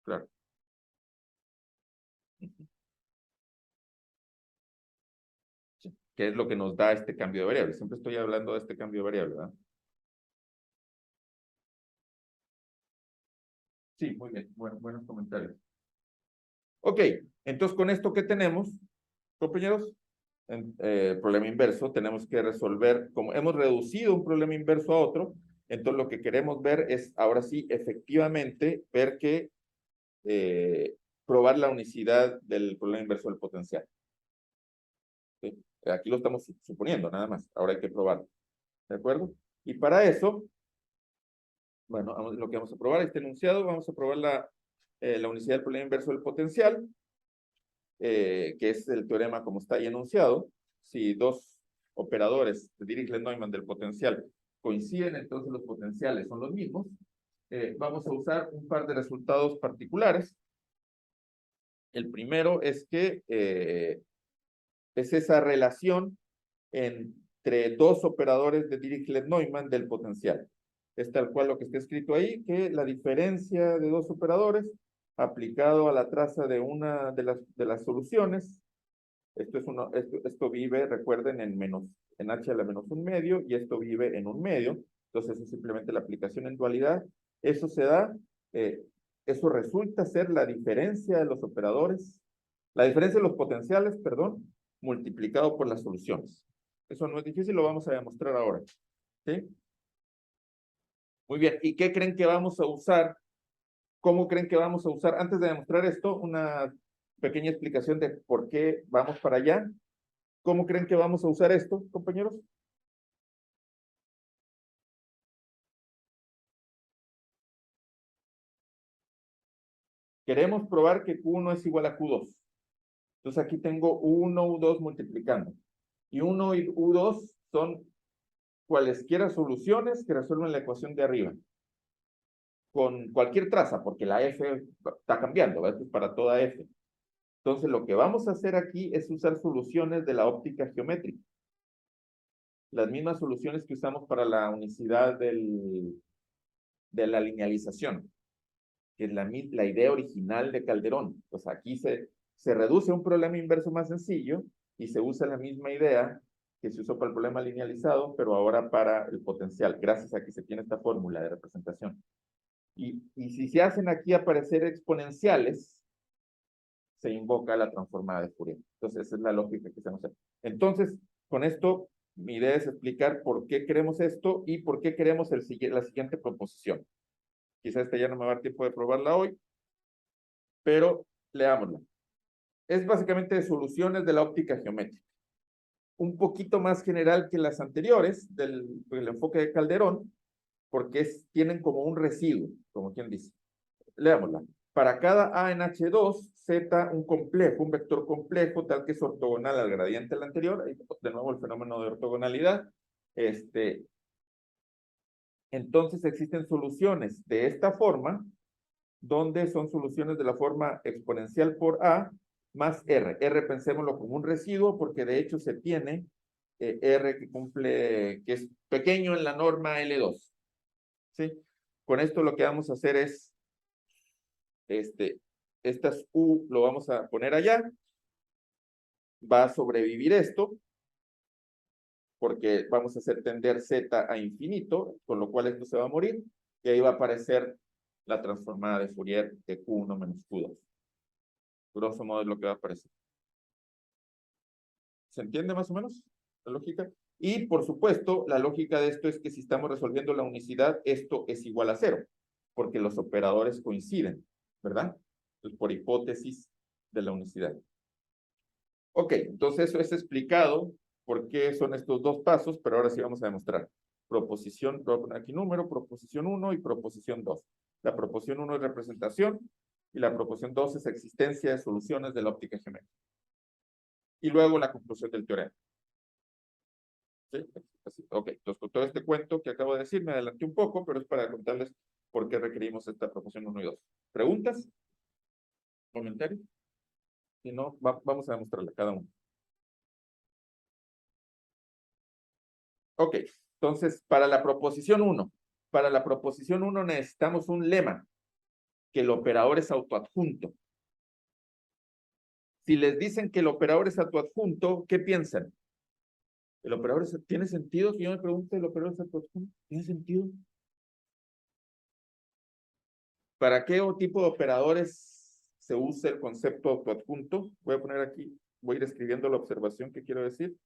Claro. Sí, que es lo que nos da este cambio de variable. Siempre estoy hablando de este cambio de variable, ¿verdad? Sí, muy bien. Bueno, buenos comentarios. Ok, entonces con esto que tenemos, compañeros, problema inverso, tenemos que resolver, como hemos reducido un problema inverso a otro, entonces lo que queremos ver es, ahora sí, efectivamente, ver que probar la unicidad del problema inverso del potencial. ¿Sí? Aquí lo estamos suponiendo, nada más, ahora hay que probarlo. ¿De acuerdo? Y para eso, bueno, lo que vamos a probar, este enunciado, vamos a probar la unicidad del problema inverso del potencial, que es el teorema como está ahí enunciado. Si dos operadores de Dirichlet-Neumann del potencial coinciden, entonces los potenciales son los mismos. Vamos a usar un par de resultados particulares. El primero es que es esa relación entre dos operadores de Dirichlet-Neumann del potencial. Es tal cual lo que está escrito ahí, que la diferencia de dos operadores aplicado a la traza de una de las soluciones, esto vive, recuerden, en h a la menos un medio, y esto vive en un medio. Entonces es simplemente la aplicación en dualidad. Eso se da, eso resulta ser la diferencia de los operadores, la diferencia de los potenciales, perdón, multiplicado por las soluciones. Eso no es difícil, lo vamos a demostrar ahora. ¿Sí? Muy bien, ¿y qué creen que vamos a usar? ¿Cómo creen que vamos a usar? Antes de demostrar esto, una pequeña explicación de por qué vamos para allá. ¿Cómo creen que vamos a usar esto, compañeros? Queremos probar que Q1 es igual a Q2. Entonces aquí tengo U1, U2 multiplicando. Y 1 y U2 son cualesquiera soluciones que resuelven la ecuación de arriba. Con cualquier traza, porque la F está cambiando, ¿verdad? Para toda F. Entonces lo que vamos a hacer aquí es usar soluciones de la óptica geométrica. Las mismas soluciones que usamos para la unicidad de la linealización, que es la idea original de Calderón. Pues aquí se reduce a un problema inverso más sencillo y se usa la misma idea que se usó para el problema linealizado, pero ahora para el potencial, gracias a que se tiene esta fórmula de representación. Y si se hacen aquí aparecer exponenciales, se invoca la transformada de Fourier. Entonces, esa es la lógica que estamos haciendo. Entonces, con esto, mi idea es explicar por qué queremos esto y por qué queremos la siguiente proposición. Quizá esta ya no me va a dar tiempo de probarla hoy, pero leámosla. Es básicamente de soluciones de la óptica geométrica. Un poquito más general que las anteriores, del enfoque de Calderón, porque tienen como un residuo, como quien dice. Leámosla. Para cada A en H2, Z un complejo, un vector complejo, tal que es ortogonal al gradiente del anterior. Ahí, de nuevo el fenómeno de ortogonalidad. Entonces existen soluciones de esta forma, donde son soluciones de la forma exponencial por A más R. R pensémoslo como un residuo, porque de hecho se tiene R que es pequeño en la norma L2. ¿Sí? Con esto lo que vamos a hacer es estas U lo vamos a poner allá, va a sobrevivir esto, porque vamos a hacer tender Z a infinito, con lo cual esto se va a morir, y ahí va a aparecer la transformada de Fourier de Q1 menos Q2. Grosso modo es lo que va a aparecer. ¿Se entiende más o menos la lógica? Y, por supuesto, la lógica de esto es que si estamos resolviendo la unicidad, esto es igual a 0, porque los operadores coinciden, ¿verdad? Entonces, por hipótesis de la unicidad. Ok, entonces eso es explicado por qué son estos dos pasos, pero ahora sí vamos a demostrar. Proposición, voy a poner aquí número, proposición 1 y proposición 2. La proposición 1 es representación y la proposición 2 es existencia de soluciones de la óptica geométrica. Y luego la conclusión del teorema. ¿Sí? Así, ok, entonces con todo este cuento que acabo de decir, me adelanté un poco, pero es para contarles por qué requerimos esta proposición 1 y 2. ¿Preguntas? ¿Comentarios? Si no, vamos a demostrarla cada uno. Ok, entonces, para la proposición 1, necesitamos un lema, que el operador es autoadjunto. Si les dicen que el operador es autoadjunto, ¿qué piensan? ¿El operador tiene sentido? Si yo me pregunto, ¿el operador es autoadjunto? ¿Tiene sentido? ¿Para qué tipo de operadores se usa el concepto autoadjunto? Voy a poner aquí, voy a ir escribiendo la observación que quiero decir.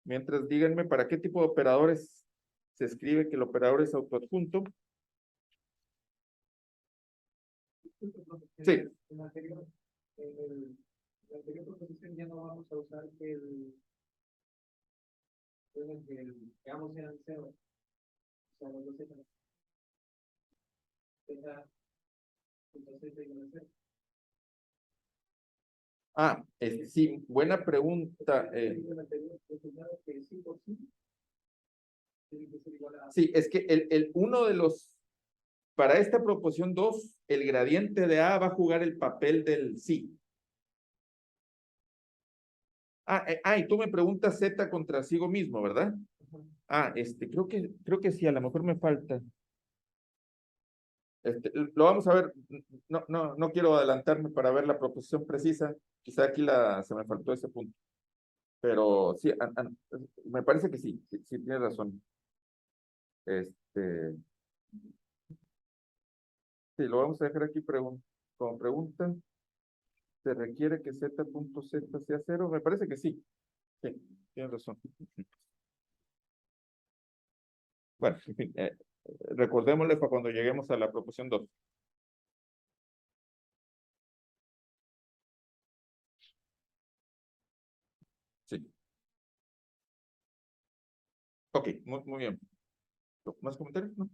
Mientras díganme, ¿para qué tipo de operadores se escribe que el operador es autoadjunto? Sí. En la anterior proposición ya no vamos a usar que ambos eran 0. O sea, los dos eran Sí, buena pregunta. Sí, es que uno de los, para esta proposición 2, el gradiente de A va a jugar el papel del sí. Y tú me preguntas Z contra sigo mismo, ¿verdad? Creo que sí, a lo mejor me falta. Lo vamos a ver, no quiero adelantarme para ver la proposición precisa, quizá aquí se me faltó ese punto, pero sí, me parece que sí tienes razón. Sí, lo vamos a dejar aquí como pregunta. ¿Se requiere que Z.Z sea 0? Me parece que sí. Sí, tienes razón. Bueno, en fin, recordémosle para cuando lleguemos a la proposición 2. Sí. Ok, muy bien. ¿Más comentarios? ¿No?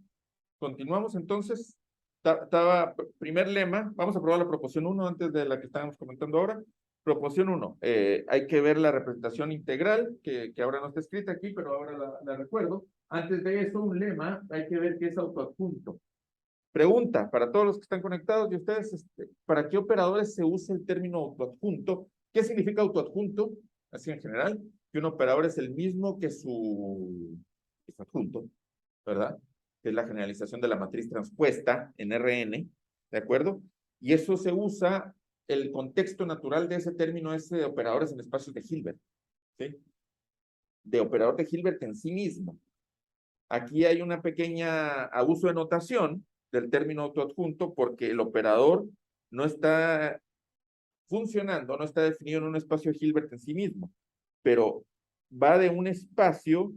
Continuamos entonces. Estaba, primer lema, vamos a probar la proposición 1 antes de la que estábamos comentando ahora. Proposición 1, hay que ver la representación integral, que ahora no está escrita aquí, pero ahora la recuerdo. Antes de eso, un lema, hay que ver qué es autoadjunto. Pregunta para todos los que están conectados y ustedes, ¿para qué operadores se usa el término autoadjunto? ¿Qué significa autoadjunto? Así en general, que un operador es el mismo que su adjunto, ¿verdad? Que es la generalización de la matriz transpuesta en Rn, ¿de acuerdo? Y eso se usa, el contexto natural de ese término es de operadores en espacios de Hilbert, ¿sí? De operador de Hilbert en sí mismo. Aquí hay una pequeña abuso de notación del término autoadjunto porque el operador no está funcionando, no está definido en un espacio de Hilbert en sí mismo, pero va de un espacio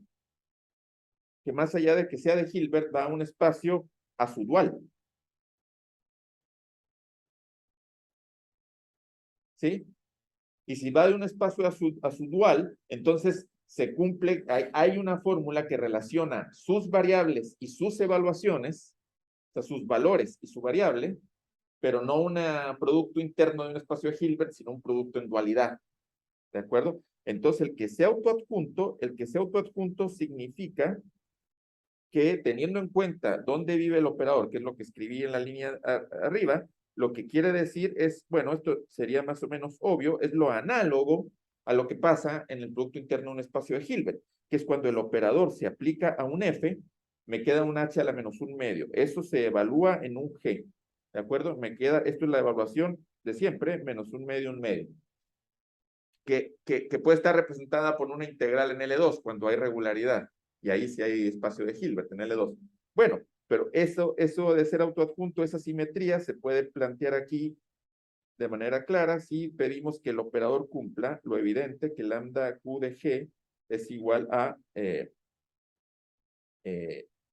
que más allá de que sea de Hilbert, va a un espacio a su dual. ¿Sí? Y si va de un espacio a su dual, entonces se cumple, hay una fórmula que relaciona sus variables y sus evaluaciones, o sea, sus valores y su variable, pero no un producto interno de un espacio de Hilbert, sino un producto en dualidad. ¿De acuerdo? Entonces, el que sea autoadjunto significa que teniendo en cuenta dónde vive el operador, que es lo que escribí en la línea arriba, lo que quiere decir es, bueno, esto sería más o menos obvio, es lo análogo a lo que pasa en el producto interno de un espacio de Hilbert, que es cuando el operador se aplica a un F, me queda un H a la menos un medio. Eso se evalúa en un G. ¿De acuerdo? Me queda, esto es la evaluación de siempre, menos un medio, que puede estar representada por una integral en L2 cuando hay regularidad. Y ahí sí hay espacio de Hilbert en L2. Bueno, pero eso de ser autoadjunto, esa simetría se puede plantear aquí de manera clara si pedimos que el operador cumpla lo evidente que lambda Q de G es igual a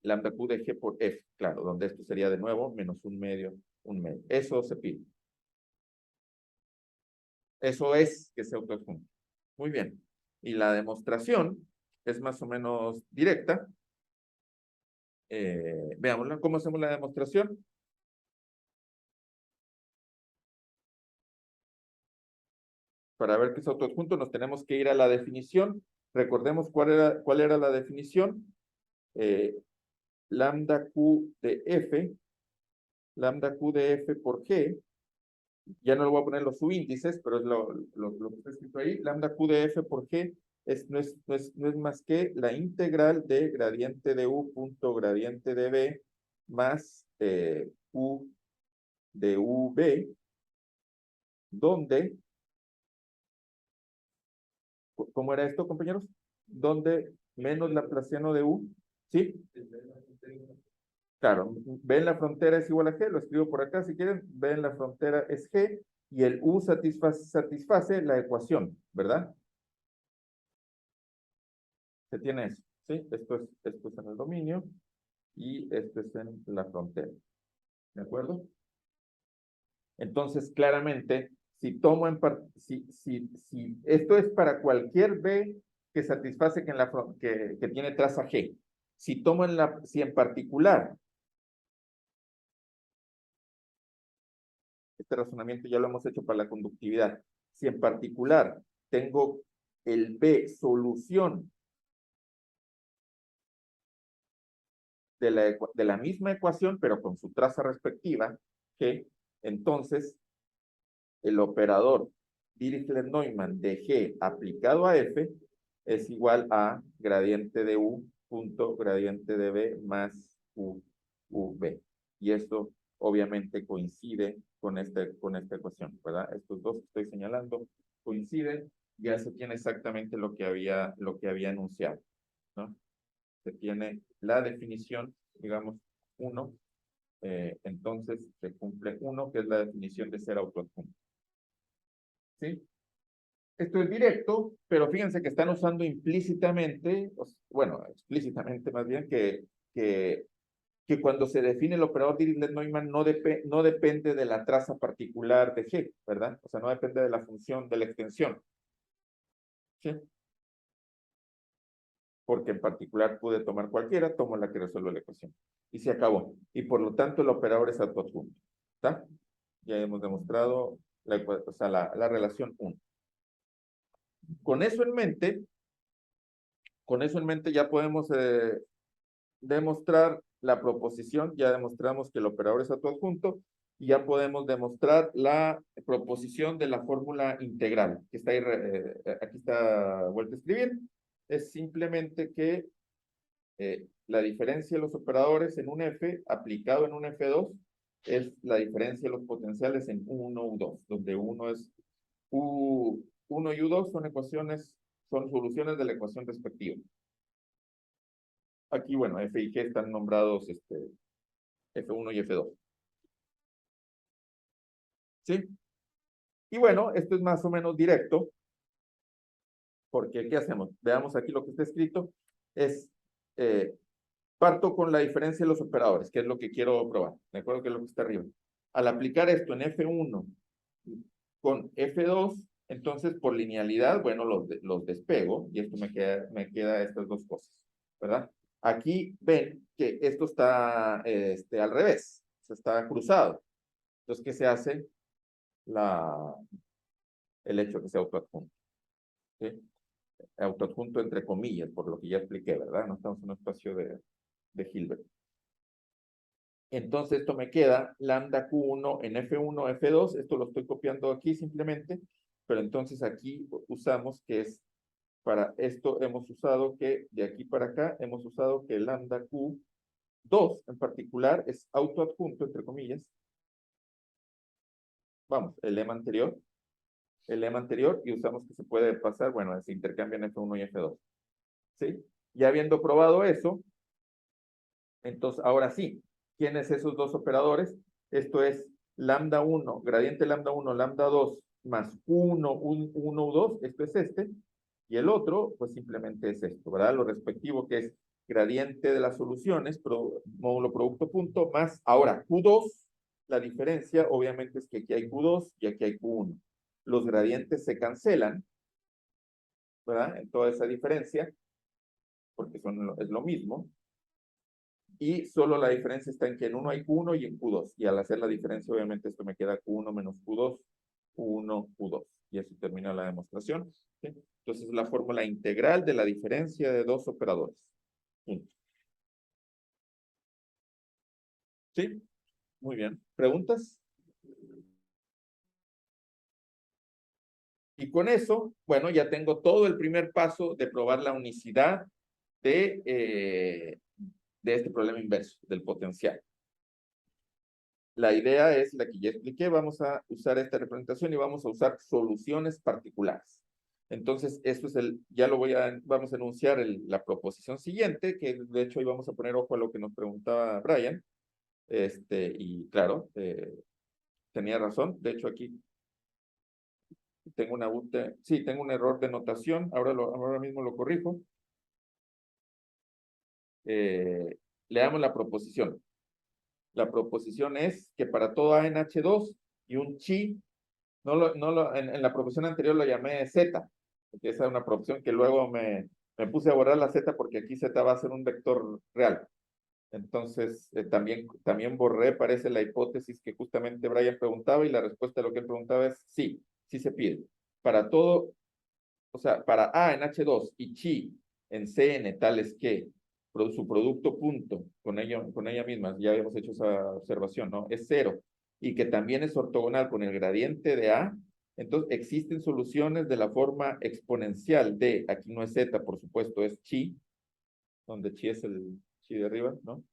lambda Q de G por F, claro, donde esto sería de nuevo menos un medio, un medio. Eso se pide. Eso es que sea autoadjunto. Muy bien. Y la demostración es más o menos directa. Veámosla. ¿Cómo hacemos la demostración? Para ver qué es autoadjunto nos tenemos que ir a la definición. Recordemos cuál era la definición. Lambda Q de F, lambda Q de F por G. Ya no le voy a poner los subíndices, pero es lo que está escrito ahí. Lambda Q de F por G no es más que la integral de gradiente de U punto gradiente de B más Q de UB, donde, ¿cómo era esto, compañeros? Donde menos laplaciano de U, ¿sí? Claro, B en la frontera es igual a G, lo escribo por acá si quieren, B en la frontera es G, y el U satisface la ecuación, ¿verdad? Se tiene eso, ¿sí? Esto es en el dominio y esto es en la frontera, ¿de acuerdo? Entonces, claramente, si tomo si esto es para cualquier B que satisface que tiene traza G, si en particular, este razonamiento ya lo hemos hecho para la conductividad, si en particular tengo el B solución de la misma ecuación, pero con su traza respectiva, G, entonces el operador Dirichlet-Neumann de G aplicado a F es igual a gradiente de U punto gradiente de B más UV. Y esto obviamente coincide con esta ecuación, ¿verdad? Estos dos que estoy señalando coinciden, ya se tiene exactamente lo que había anunciado, ¿no? Se tiene la definición, digamos, 1, entonces se cumple 1, que es la definición de ser autoadjunto. ¿Sí? Esto es directo, pero fíjense que están usando implícitamente, bueno, explícitamente más bien, que cuando se define el operador Dirichlet-Neumann no depende de la traza particular de G, ¿verdad? O sea, no depende de la función de la extensión. ¿Sí? porque en particular pude tomar cualquiera, tomo la que resuelve la ecuación. Y se acabó. Y por lo tanto el operador es autoadjunto. ¿Está? Ya hemos demostrado la relación 1. Con eso en mente ya podemos demostrar la proposición, ya demostramos que el operador es autoadjunto, y ya podemos demostrar la proposición de la fórmula integral, que está ahí, aquí está vuelta a escribir. Es simplemente que la diferencia de los operadores en un F aplicado en un F2 es la diferencia de los potenciales en U1, U2, donde uno es U1 y U2 son soluciones de la ecuación respectiva. Aquí, bueno, F y G están nombrados F1 y F2. ¿Sí? Y bueno, esto es más o menos directo, porque ¿qué hacemos? Veamos aquí lo que está escrito. Parto con la diferencia de los operadores, que es lo que quiero probar. ¿De acuerdo? Que es lo que está arriba. Al aplicar esto en F1 con F2, entonces por linealidad, bueno, los despego, y esto me queda estas dos cosas, ¿verdad? Aquí ven que esto está al revés, está cruzado. Entonces, ¿qué se hace? El hecho que sea autoadjunto. ¿Sí? Autoadjunto entre comillas, por lo que ya expliqué, ¿verdad? No estamos en un espacio de Hilbert. Entonces esto me queda lambda Q1 en F1, F2, esto lo estoy copiando aquí simplemente, pero entonces aquí usamos que es, para esto hemos usado que, de aquí para acá, hemos usado que lambda Q2 en particular es autoadjunto, entre comillas. Vamos, el lema anterior, y usamos que se puede pasar, bueno, se intercambian F1 y F2. ¿Sí? Ya habiendo probado eso, entonces ahora sí, ¿quiénes esos dos operadores? Esto es lambda 1, gradiente lambda 1, lambda 2, más 1, 1, 2, esto es este, y el otro, pues simplemente es esto, ¿verdad? Lo respectivo que es gradiente de las soluciones, módulo producto punto, más ahora Q2, la diferencia obviamente es que aquí hay Q2 y aquí hay Q1. Los gradientes se cancelan, ¿verdad? En toda esa diferencia, porque es lo mismo, y solo la diferencia está en que en uno hay Q1 y en Q2, y al hacer la diferencia obviamente esto me queda Q1 menos Q2, Q1, Q2, y así termina la demostración. ¿Sí? Entonces la fórmula integral de la diferencia de dos operadores. ¿Sí? Muy bien. ¿Preguntas? Y con eso, bueno, ya tengo todo el primer paso de probar la unicidad de este problema inverso, del potencial. La idea es la que ya expliqué, vamos a usar esta representación y vamos a usar soluciones particulares. Entonces, esto es vamos a enunciar la proposición siguiente, que de hecho ahí vamos a poner ojo a lo que nos preguntaba Brian. Y claro, tenía razón, de hecho aquí tengo un error de notación, ahora mismo lo corrijo. Leamos la proposición. La proposición es que para todo A en H2 y un chi, en la proposición anterior lo llamé Z, porque esa es una proposición que luego me puse a borrar la Z porque aquí Z va a ser un vector real. Entonces, también borré, parece, la hipótesis que justamente Brian preguntaba, y la respuesta a lo que él preguntaba es sí se pide. Para todo, o sea, para A en H2 y chi en Cn, tales que su producto punto con ella misma, ya habíamos hecho esa observación, ¿no? Es 0, y que también es ortogonal con el gradiente de A, entonces existen soluciones de la forma exponencial de, aquí no es Z, por supuesto, es chi, donde chi es el chi de arriba, ¿no?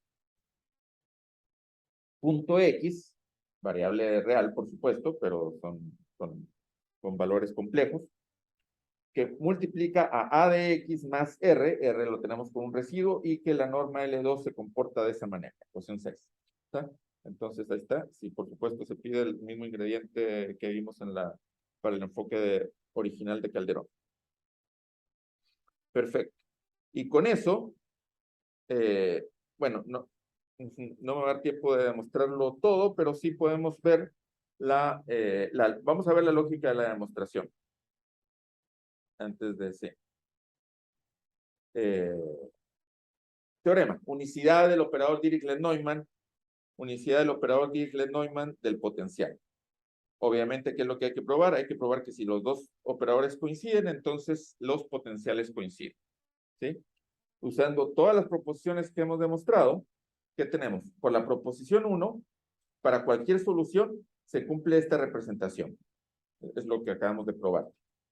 Punto X, variable real, por supuesto, pero con valores complejos, que multiplica a de X más R lo tenemos con un residuo, y que la norma L2 se comporta de esa manera, ecuación 6. ¿Está? Entonces ahí está. Sí, por supuesto se pide el mismo ingrediente que vimos para el enfoque original de Calderón. Perfecto. Y con eso, bueno, no me va a dar tiempo de demostrarlo todo, pero sí podemos ver vamos a ver la lógica de la demostración antes de ese. teorema, unicidad del operador Dirichlet-Neumann, unicidad del operador Dirichlet-Neumann del potencial. Obviamente, ¿qué es lo que hay que probar? Hay que probar que si los dos operadores coinciden, entonces los potenciales coinciden. ¿Sí? Usando todas las proposiciones que hemos demostrado, ¿qué tenemos? Por la proposición 1, para cualquier solución se cumple esta representación. Es lo que acabamos de probar.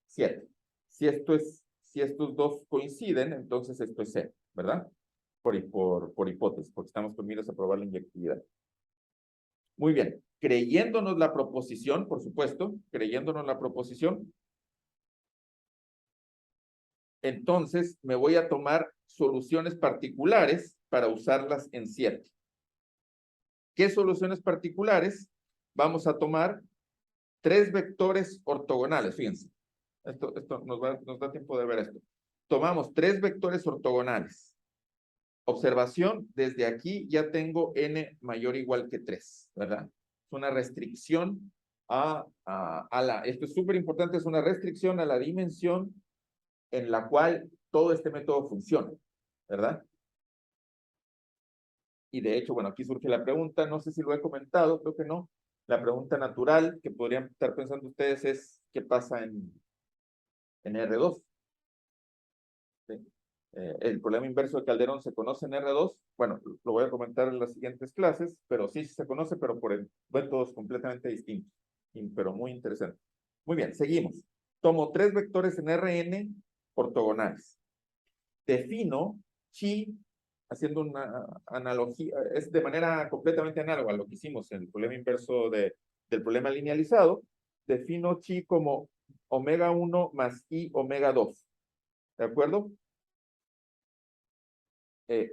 7. Si estos dos coinciden, entonces esto es 0, ¿verdad? Por hipótesis, porque estamos con miras a probar la inyectividad. Muy bien. Creyéndonos la proposición, por supuesto, creyéndonos la proposición, entonces me voy a tomar soluciones particulares para usarlas en 7. ¿Qué soluciones particulares? Vamos a tomar 3 vectores ortogonales, fíjense. Esto nos da tiempo de ver esto. Tomamos 3 vectores ortogonales. Observación, desde aquí ya tengo n mayor o igual que 3, ¿verdad? Es una restricción esto es súper importante, es una restricción a la dimensión en la cual todo este método funciona, ¿verdad? Y de hecho, bueno, aquí surge la pregunta, no sé si lo he comentado, creo que no. La pregunta natural que podrían estar pensando ustedes es, ¿qué pasa en R2? ¿Sí? El problema inverso de Calderón se conoce en R2. Bueno, lo voy a comentar en las siguientes clases, pero sí se conoce, pero por métodos completamente distintos, pero muy interesante. Muy bien, seguimos. Tomo 3 vectores en Rn ortogonales. Defino chi, haciendo una analogía, es de manera completamente análoga a lo que hicimos en el problema inverso del problema linealizado. Defino chi como omega 1 más i omega 2. ¿De acuerdo?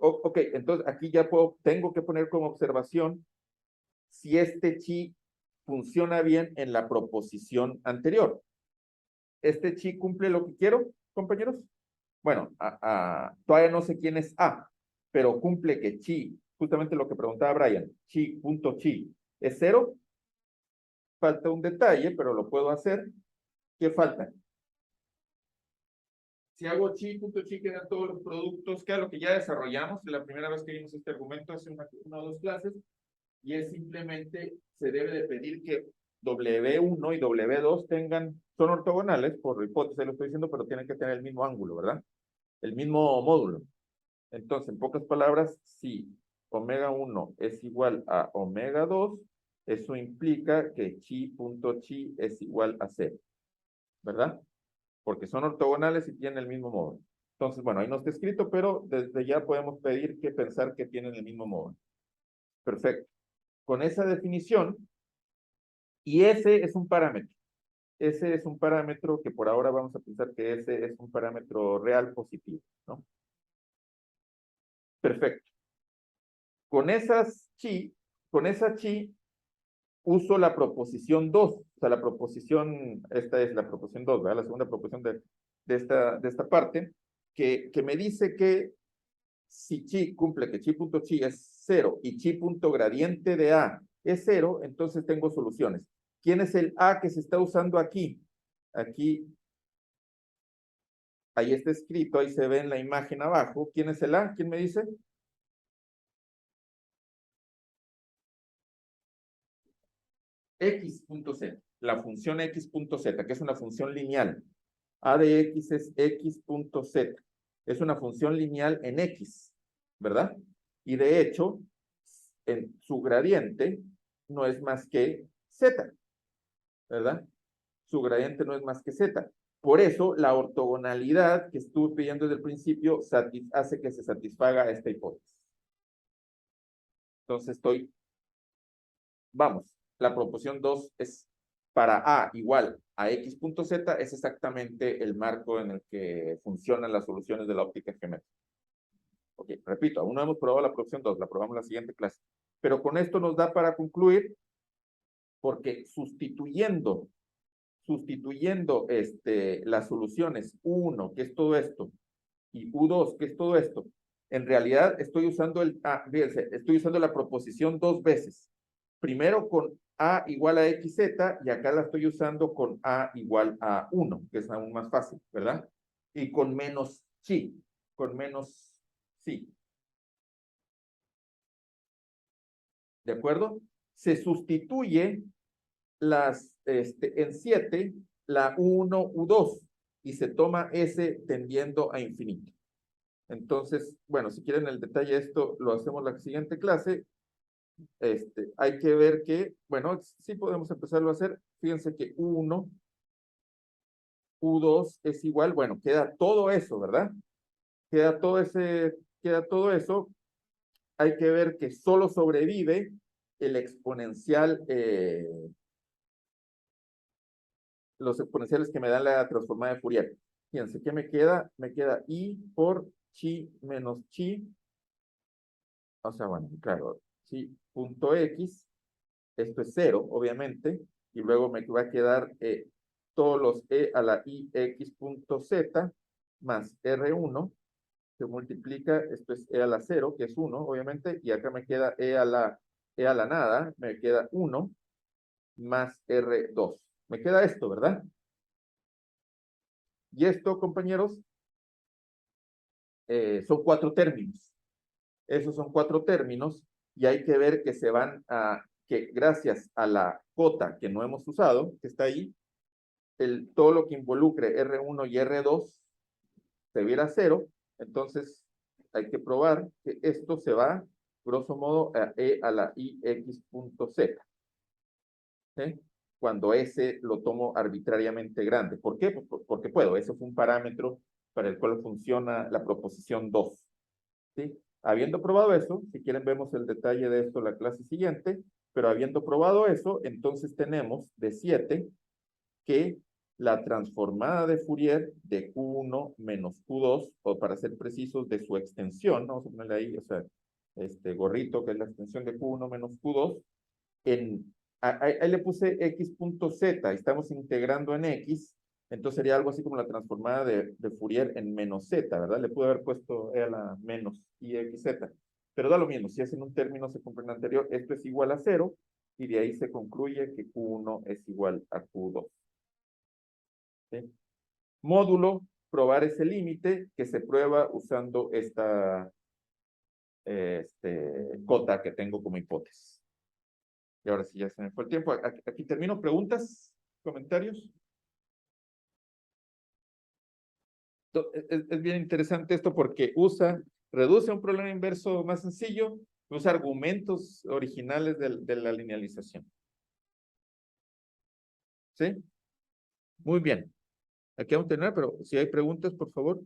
Ok, entonces aquí ya tengo que poner como observación si este chi funciona bien en la proposición anterior. ¿Este chi cumple lo que quiero, compañeros? Bueno, todavía no sé quién es A, pero cumple que chi, justamente lo que preguntaba Brian, chi es 0. Falta un detalle, pero lo puedo hacer. ¿Qué falta? Si hago chi quedan todos los productos, que es lo que ya desarrollamos, la primera vez que vimos este argumento hace una o dos clases, y es simplemente, se debe de pedir que W1 y W2 son ortogonales, por hipótesis lo estoy diciendo, pero tienen que tener el mismo ángulo, ¿verdad? El mismo módulo. Entonces, en pocas palabras, si omega 1 es igual a omega 2, eso implica que chi es igual a 0, ¿verdad? Porque son ortogonales y tienen el mismo módulo. Entonces, bueno, ahí no está escrito, pero desde ya podemos pedir que pensar que tienen el mismo módulo. Perfecto. Con esa definición, y ese es un parámetro. Ese es un parámetro que por ahora vamos a pensar que ese es un parámetro real positivo, ¿no? Perfecto. Con esa chi, uso la proposición 2. O sea, esta es la proposición 2, ¿verdad? La segunda proposición de esta parte, que me dice que si chi cumple que chi.chi es 0 y chi.gradiente de A es 0, entonces tengo soluciones. ¿Quién es el A que se está usando aquí? Aquí, ahí está escrito, ahí se ve en la imagen abajo. ¿Quién es el A? ¿Quién me dice? X.z, la función X.z, que es una función lineal. A de X es X.z. Es una función lineal en X, ¿verdad? Y de hecho, en su gradiente no es más que Z, ¿verdad? Su gradiente no es más que Z. Por eso, la ortogonalidad que estuve pidiendo desde el principio hace que se satisfaga esta hipótesis. Entonces vamos, la proposición 2 es para A igual a X.z, es exactamente el marco en el que funcionan las soluciones de la óptica geométrica. Ok, repito, aún no hemos probado la proposición 2, la probamos en la siguiente clase. Pero con esto nos da para concluir, porque sustituyendo las soluciones U1, que es todo esto, y U2, que es todo esto, en realidad estoy usando fíjense, estoy usando la proposición 2 veces. Primero con A igual a XZ, y acá la estoy usando con A igual a 1, que es aún más fácil, ¿verdad? Y con menos chi. con menos psi. ¿De acuerdo? Se sustituye en 7 la U1, U2 y se toma S tendiendo a infinito. Entonces, bueno, si quieren el detalle de esto, lo hacemos la siguiente clase. Hay que ver que, bueno, sí podemos empezarlo a hacer. Fíjense que U1, U2 es igual, bueno, queda todo eso, ¿verdad? Queda todo eso. Hay que ver que solo sobrevive el exponencial, los exponenciales que me dan la transformada de Fourier. Fíjense, ¿qué me queda? Me queda I por chi menos chi. O sea, bueno, claro, chi punto X. Esto es 0, obviamente. Y luego me va a quedar todos los E a la IX punto Z más R1. Se multiplica, esto es E a la 0, que es 1, obviamente. Y acá me queda E a la nada. Me queda 1 más R2. Me queda esto, ¿verdad? Y esto, compañeros, son 4 términos. Esos son 4 términos y hay que ver que se van a, que gracias a la cota que no hemos usado, que está ahí, todo lo que involucre R1 y R2 se viera 0, entonces hay que probar que esto se va, grosso modo, a E a la IX punto Z. ¿Sí? Cuando S lo tomo arbitrariamente grande. ¿Por qué? Pues porque puedo. Eso fue un parámetro para el cual funciona la proposición 2. ¿Sí? Habiendo probado eso, si quieren vemos el detalle de esto en la clase siguiente, pero habiendo probado eso, entonces tenemos de 7 que la transformada de Fourier de Q1 menos Q2, o para ser precisos, de su extensión, ¿no? Vamos a ponerle ahí, o sea, este gorrito, que es la extensión de Q1 menos Q2, ahí le puse X.Z, estamos integrando en X, entonces sería algo así como la transformada de Fourier en menos Z, ¿verdad? Le pude haber puesto E a la menos IXZ, pero da lo mismo, si es en un término se cumple en el anterior, esto es igual a 0, y de ahí se concluye que Q1 es igual a Q2. ¿Sí? Módulo, probar ese límite que se prueba usando esta cota que tengo como hipótesis. Y ahora sí ya se me fue el tiempo. Aquí termino. ¿Preguntas? ¿Comentarios? Es bien interesante esto porque reduce un problema inverso más sencillo, usa argumentos originales de la linealización. ¿Sí? Muy bien. Aquí vamos a terminar, pero si hay preguntas, por favor.